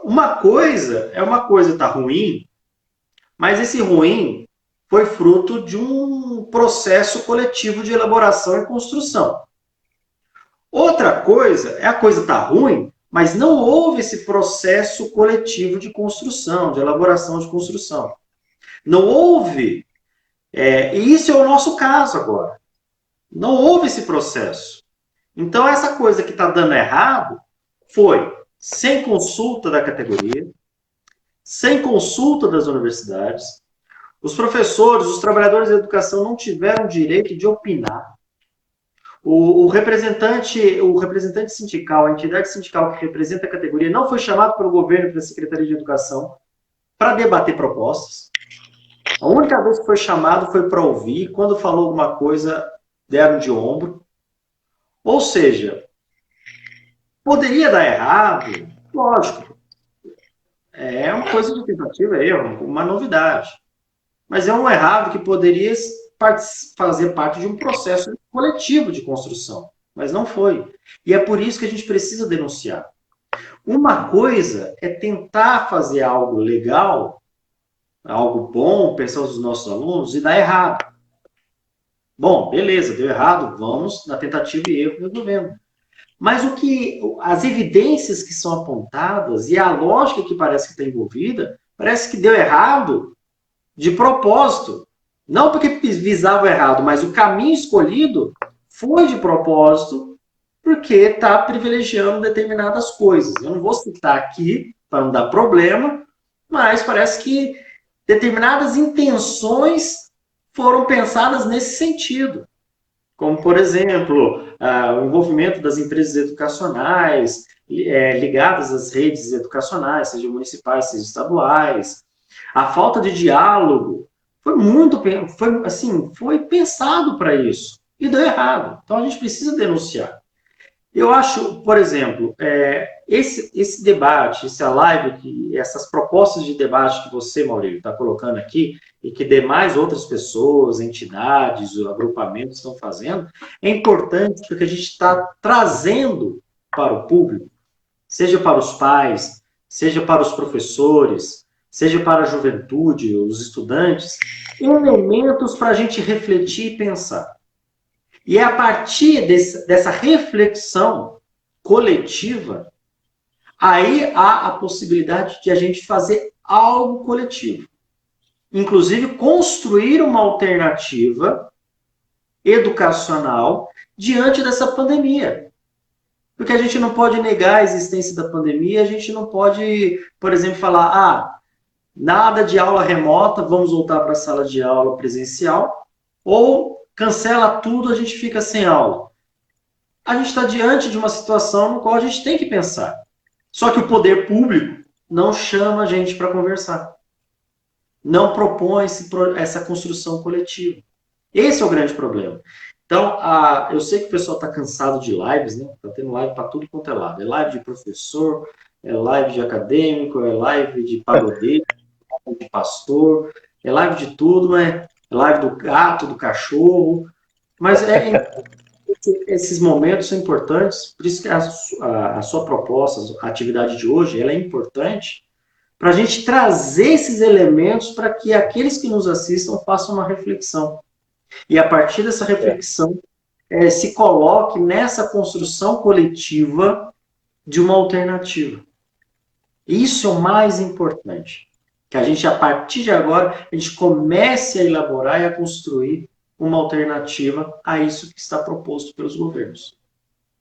Uma coisa tá ruim, mas esse ruim foi fruto de um processo coletivo de elaboração e construção. Outra coisa é a coisa tá ruim, mas não houve esse processo coletivo de construção, de elaboração de construção. Não houve, e isso é o nosso caso agora. Não houve esse processo. Então, essa coisa que está dando errado foi sem consulta da categoria, sem consulta das universidades. Os professores, os trabalhadores da educação não tiveram direito de opinar. O representante sindical, a entidade sindical que representa a categoria, não foi chamado pelo governo, pela Secretaria de Educação, para debater propostas. A única vez que foi chamado foi para ouvir. Quando falou alguma coisa, deram de ombro. Ou seja, poderia dar errado? Lógico. É uma coisa de tentativa, é erro, uma novidade. Mas é um errado que poderia fazer parte de um processo coletivo de construção. Mas não foi. E é por isso que a gente precisa denunciar. Uma coisa é tentar fazer algo legal, algo bom, pensar nos nossos alunos, e dar errado. Bom, beleza, deu errado, vamos na tentativa e erro resolvendo. Mas as evidências que são apontadas e a lógica que parece que está envolvida, parece que deu errado de propósito. Não porque visava errado, mas o caminho escolhido foi de propósito, porque está privilegiando determinadas coisas. Eu não vou citar aqui para não dar problema, mas parece que determinadas intenções foram pensadas nesse sentido. Como, por exemplo, o envolvimento das empresas educacionais ligadas às redes educacionais, sejam municipais, sejam estaduais. A falta de diálogo foi pensado para isso e deu errado. Então a gente precisa denunciar. Eu acho, por exemplo, esse debate, essa live, essas propostas de debate que você, Maurílio, está colocando aqui, e que demais outras pessoas, entidades, agrupamentos estão fazendo, é importante porque a gente está trazendo para o público, seja para os pais, seja para os professores, seja para a juventude, os estudantes, elementos para a gente refletir e pensar. E é a partir dessa reflexão coletiva, aí há a possibilidade de a gente fazer algo coletivo. Inclusive, construir uma alternativa educacional diante dessa pandemia. Porque a gente não pode negar a existência da pandemia, a gente não pode, por exemplo, falar, nada de aula remota, vamos voltar para a sala de aula presencial, ou cancela tudo, a gente fica sem aula. A gente está diante de uma situação no qual a gente tem que pensar. Só que o poder público não chama a gente para conversar. Não propõe essa construção coletiva. Esse é o grande problema. Então, eu sei que o pessoal está cansado de lives, né? Está tendo live para tudo quanto é lado. É live de professor, é live de acadêmico, é live de pagodeiro, é live de pastor, é live de tudo, né? É live do gato, do cachorro. Mas esses momentos são importantes, por isso que a sua proposta, a atividade de hoje, ela é importante para a gente trazer esses elementos para que aqueles que nos assistam façam uma reflexão. E a partir dessa reflexão, se coloque nessa construção coletiva de uma alternativa. Isso é o mais importante. Que a gente, a partir de agora, a gente comece a elaborar e a construir uma alternativa a isso que está proposto pelos governos.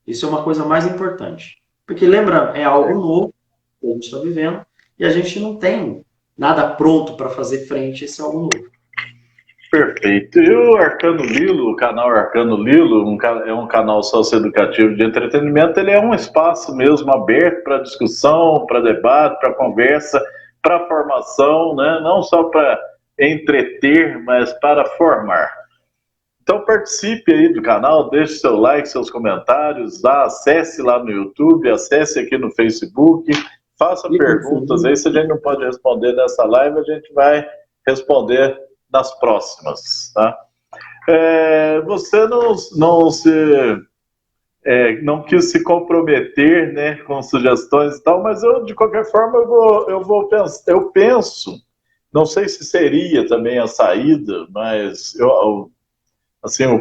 Isso é uma coisa mais importante. Porque, lembra, é algo novo que a gente está vivendo e a gente não tem nada pronto para fazer frente a esse algo novo. Perfeito. E o Arcano Lilo, o canal Arcano Lilo, é um canal socioeducativo de entretenimento, ele é um espaço mesmo aberto para discussão, para debate, para conversa, para formação, né? Não só para entreter, mas para formar. Então participe aí do canal, deixe seu like, seus comentários, acesse lá no YouTube, acesse aqui no Facebook, faça perguntas aí, se a gente não pode responder nessa live, a gente vai responder nas próximas, tá? Você não quis se comprometer, né, com sugestões e tal, mas eu, de qualquer forma, eu penso, não sei se seria também a saída, mas eu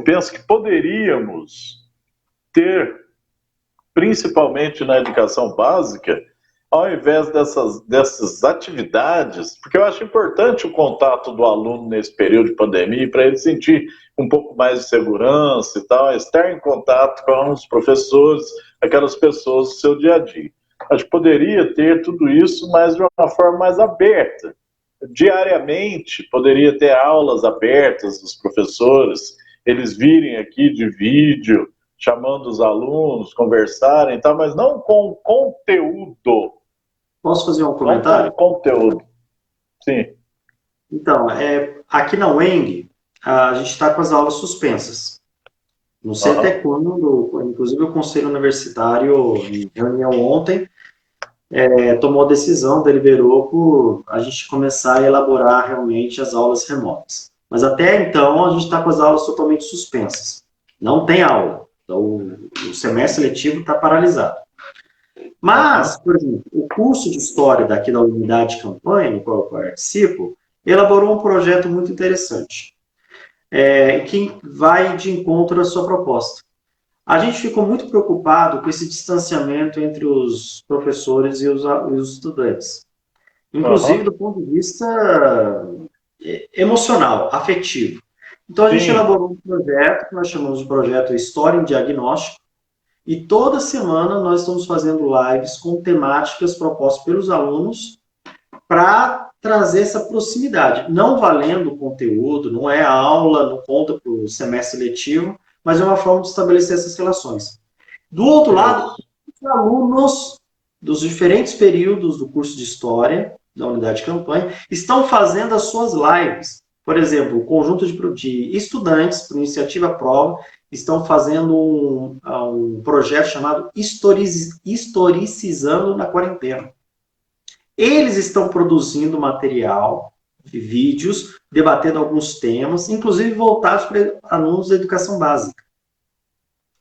penso que poderíamos ter, principalmente na educação básica, ao invés dessas atividades, porque eu acho importante o contato do aluno nesse período de pandemia, para ele sentir um pouco mais de segurança e tal, estar em contato com os professores, aquelas pessoas do seu dia a dia. Acho que poderia ter tudo isso, mas de uma forma mais aberta. Diariamente, poderia ter aulas abertas dos professores, eles virem aqui de vídeo, chamando os alunos, conversarem e tal, mas não com conteúdo. Posso fazer um comentário? Não com conteúdo. Sim. Então, aqui na UENG, a gente está com as aulas suspensas. Não sei até quando, inclusive o Conselho Universitário, em reunião ontem, tomou a decisão, deliberou por a gente começar a elaborar realmente as aulas remotas. Mas até então, a gente está com as aulas totalmente suspensas. Não tem aula. Então, o semestre letivo está paralisado. Mas, por exemplo, o curso de História daqui da Unidade de Campanha, no qual eu participo, elaborou um projeto muito interessante, que vai de encontro à sua proposta. A gente ficou muito preocupado com esse distanciamento entre os professores e os estudantes. Inclusive, do ponto de vista emocional, afetivo. Então a gente Sim. elaborou um projeto que nós chamamos de projeto História em Diagnóstico, e toda semana nós estamos fazendo lives com temáticas propostas pelos alunos para trazer essa proximidade. Não valendo o conteúdo, não é a aula, não conta para o semestre letivo, mas é uma forma de estabelecer essas relações. Do outro lado, os alunos dos diferentes períodos do curso de História, da unidade de campanha, estão fazendo as suas lives. Por exemplo, o conjunto de estudantes, por iniciativa prova, estão fazendo um projeto chamado Historicizando na Quarentena. Eles estão produzindo material, vídeos, debatendo alguns temas, inclusive voltados para alunos da educação básica.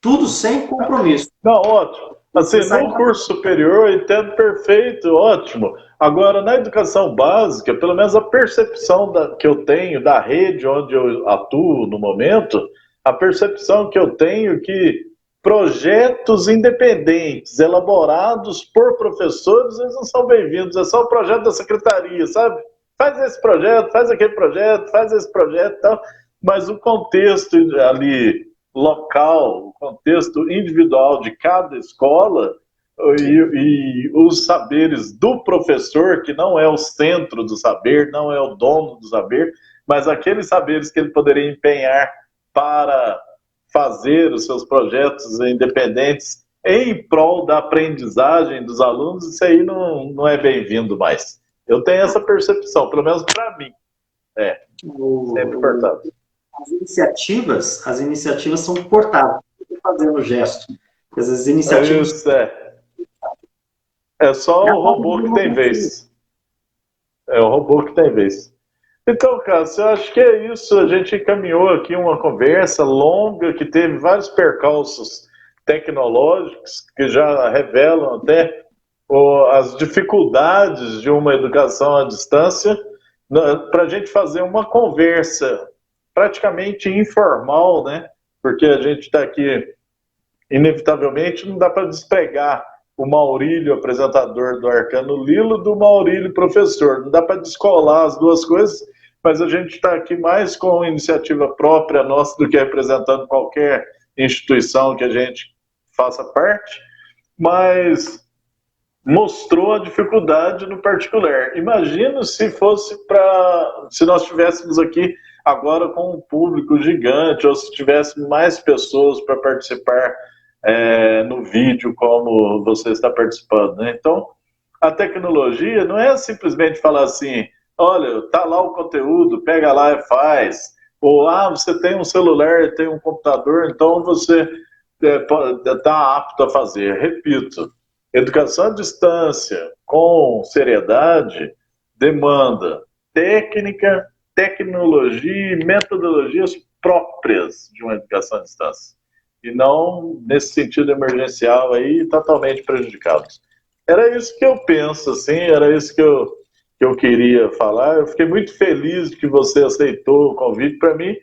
Tudo sem compromisso. Não, ótimo. Assim, no curso superior, eu entendo perfeito, ótimo. Agora, na educação básica, pelo menos a percepção que eu tenho da rede onde eu atuo no momento, a percepção que eu tenho é que projetos independentes, elaborados por professores, eles não são bem-vindos. É só o projeto da secretaria, sabe? Faz esse projeto, faz aquele projeto, faz esse projeto e tal. Mas o contexto ali local, o contexto individual de cada escola e os saberes do professor, que não é o centro do saber, não é o dono do saber, mas aqueles saberes que ele poderia empenhar para fazer os seus projetos independentes em prol da aprendizagem dos alunos, isso aí não é bem-vindo mais. Eu tenho essa percepção, pelo menos para mim. Sempre cortado. As iniciativas são cortadas, fazendo gesto. As iniciativas... Isso, é só o robô que tem vez. É o robô que tem vez. Então, Cássio, eu acho que é isso. A gente encaminhou aqui uma conversa longa que teve vários percalços tecnológicos que já revelam até as dificuldades de uma educação à distância, para a gente fazer uma conversa praticamente informal, né? Porque a gente está aqui, inevitavelmente, não dá para despegar o Maurílio, apresentador do Arcano Lilo, do Maurílio, professor. Não dá para descolar as duas coisas, mas a gente está aqui mais com iniciativa própria nossa do que representando qualquer instituição que a gente faça parte, mas mostrou a dificuldade no particular. Imagina se nós estivéssemos aqui agora com um público gigante, ou se tivesse mais pessoas para participar no vídeo como você está participando, né? Então, a tecnologia não é simplesmente falar assim, olha, tá lá o conteúdo, pega lá e faz, ou você tem um celular, tem um computador, então você está apto a fazer. Repito, educação à distância com seriedade demanda técnica, tecnologia e metodologias próprias de uma educação à distância. E não nesse sentido emergencial aí, totalmente prejudicados. Era isso que eu penso, assim, era isso que eu queria falar. Eu fiquei muito feliz de que você aceitou o convite. Para mim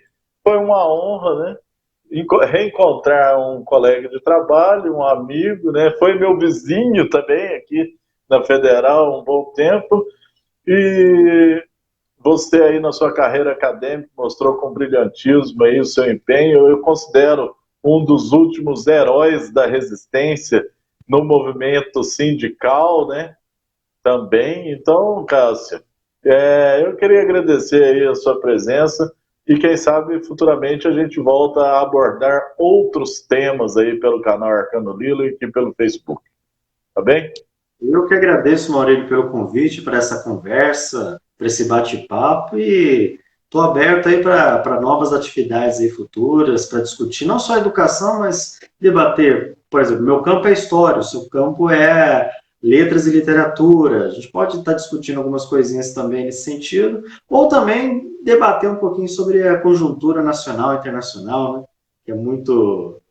foi uma honra, né? Reencontrar um colega de trabalho, um amigo, né? Foi meu vizinho também aqui na Federal um bom tempo. E você aí na sua carreira acadêmica mostrou com brilhantismo aí o seu empenho. Eu considero um dos últimos heróis da resistência no movimento sindical, né? Também. Então, Cássio, eu queria agradecer aí a sua presença e quem sabe futuramente a gente volta a abordar outros temas aí pelo canal Arcano Lilo e aqui pelo Facebook. Tá bem? Eu que agradeço, Maurílio, pelo convite para essa conversa, para esse bate-papo e estou aberto aí para novas atividades aí futuras, para discutir não só a educação, mas debater. Por exemplo, meu campo é história, o seu campo é letras e literatura. A gente pode estar discutindo algumas coisinhas também nesse sentido, ou também debater um pouquinho sobre a conjuntura nacional e internacional, né? Que é muito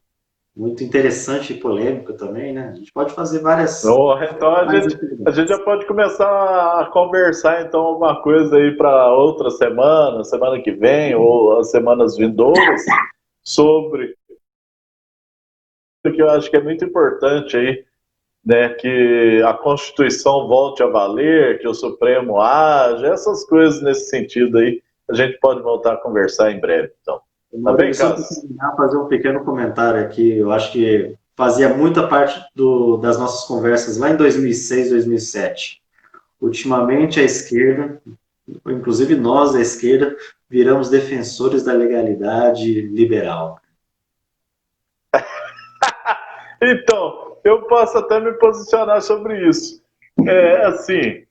interessante e polêmico também, né? A gente pode fazer várias... Então a gente já pode começar a conversar então alguma coisa aí para outra semana que vem, ou as semanas vindouras, sobre o que eu acho que é muito importante aí, né? Que a Constituição volte a valer, que o Supremo haja, essas coisas nesse sentido aí. a gente pode voltar a conversar em breve. Então, tá bem, Cássio? Fazer um pequeno comentário aqui. Eu acho que fazia muita parte das nossas conversas lá em 2006, 2007. Ultimamente, a esquerda, inclusive nós, a esquerda, viramos defensores da legalidade liberal. Então, eu posso até me posicionar sobre isso. Assim,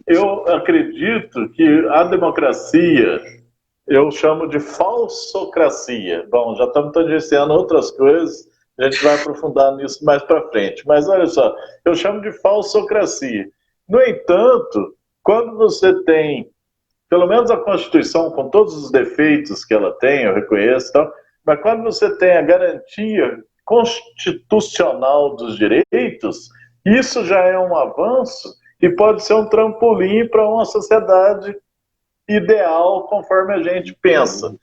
eu acredito que a democracia, eu chamo de falsocracia. Bom, já estamos tangenciando outras coisas, a gente vai aprofundar nisso mais para frente. Mas olha só, eu chamo de falsocracia. No entanto, quando você tem, pelo menos a Constituição, com todos os defeitos que ela tem, eu reconheço, tal, mas quando você tem a garantia constitucional dos direitos, isso já é um avanço e pode ser um trampolim para uma sociedade ideal conforme a gente pensa.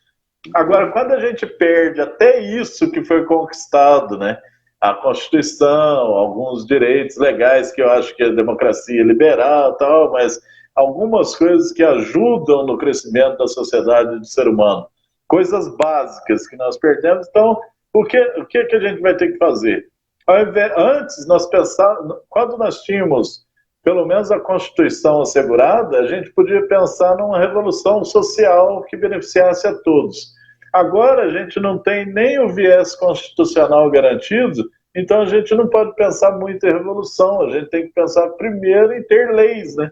Agora, quando a gente perde até isso que foi conquistado, né? A Constituição, alguns direitos legais que eu acho que a democracia é liberal, tal, mas algumas coisas que ajudam no crescimento da sociedade do ser humano, coisas básicas que nós perdemos. Então, o que a gente vai ter que fazer? Antes, nós pensávamos, quando nós tínhamos pelo menos a Constituição assegurada, a gente podia pensar numa revolução social que beneficiasse a todos. Agora a gente não tem nem o viés constitucional garantido, então a gente não pode pensar muito em revolução, a gente tem que pensar primeiro em ter leis, né?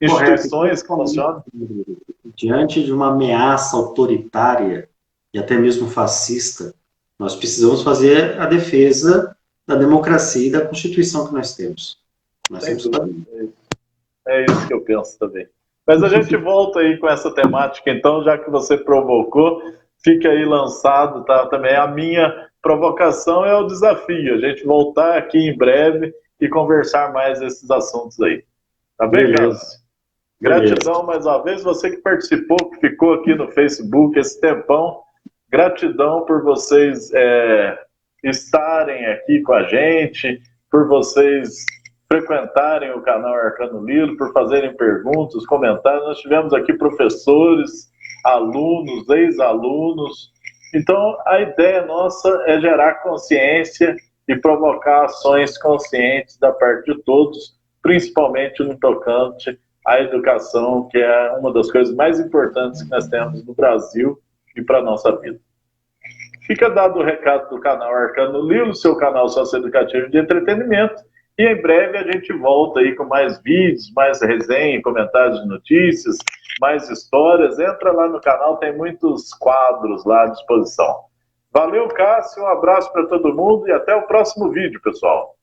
Instituições que funcionam. Diante de uma ameaça autoritária e até mesmo fascista, nós precisamos fazer a defesa da democracia e da Constituição que nós temos. É isso que eu penso também. Mas a gente volta aí com essa temática, então, já que você provocou, fica aí lançado, tá? Também a minha provocação é o desafio, a gente voltar aqui em breve e conversar mais esses assuntos aí. Tá bem, Cássio? Gratidão mais uma vez, você que participou, que ficou aqui no Facebook esse tempão. Gratidão por vocês estarem aqui com a gente, por vocês frequentarem o canal Arcano Lilo, por fazerem perguntas, comentários. Nós tivemos aqui professores, alunos, ex-alunos. Então, a ideia nossa é gerar consciência e provocar ações conscientes da parte de todos, principalmente no tocante à educação, que é uma das coisas mais importantes que nós temos no Brasil e para a nossa vida. Fica dado o recado do canal Arcano Lilo, seu canal socioeducativo de entretenimento. E em breve a gente volta aí com mais vídeos, mais resenha, comentários de notícias, mais histórias. Entra lá no canal, tem muitos quadros lá à disposição. Valeu, Cássio, um abraço para todo mundo e até o próximo vídeo, pessoal.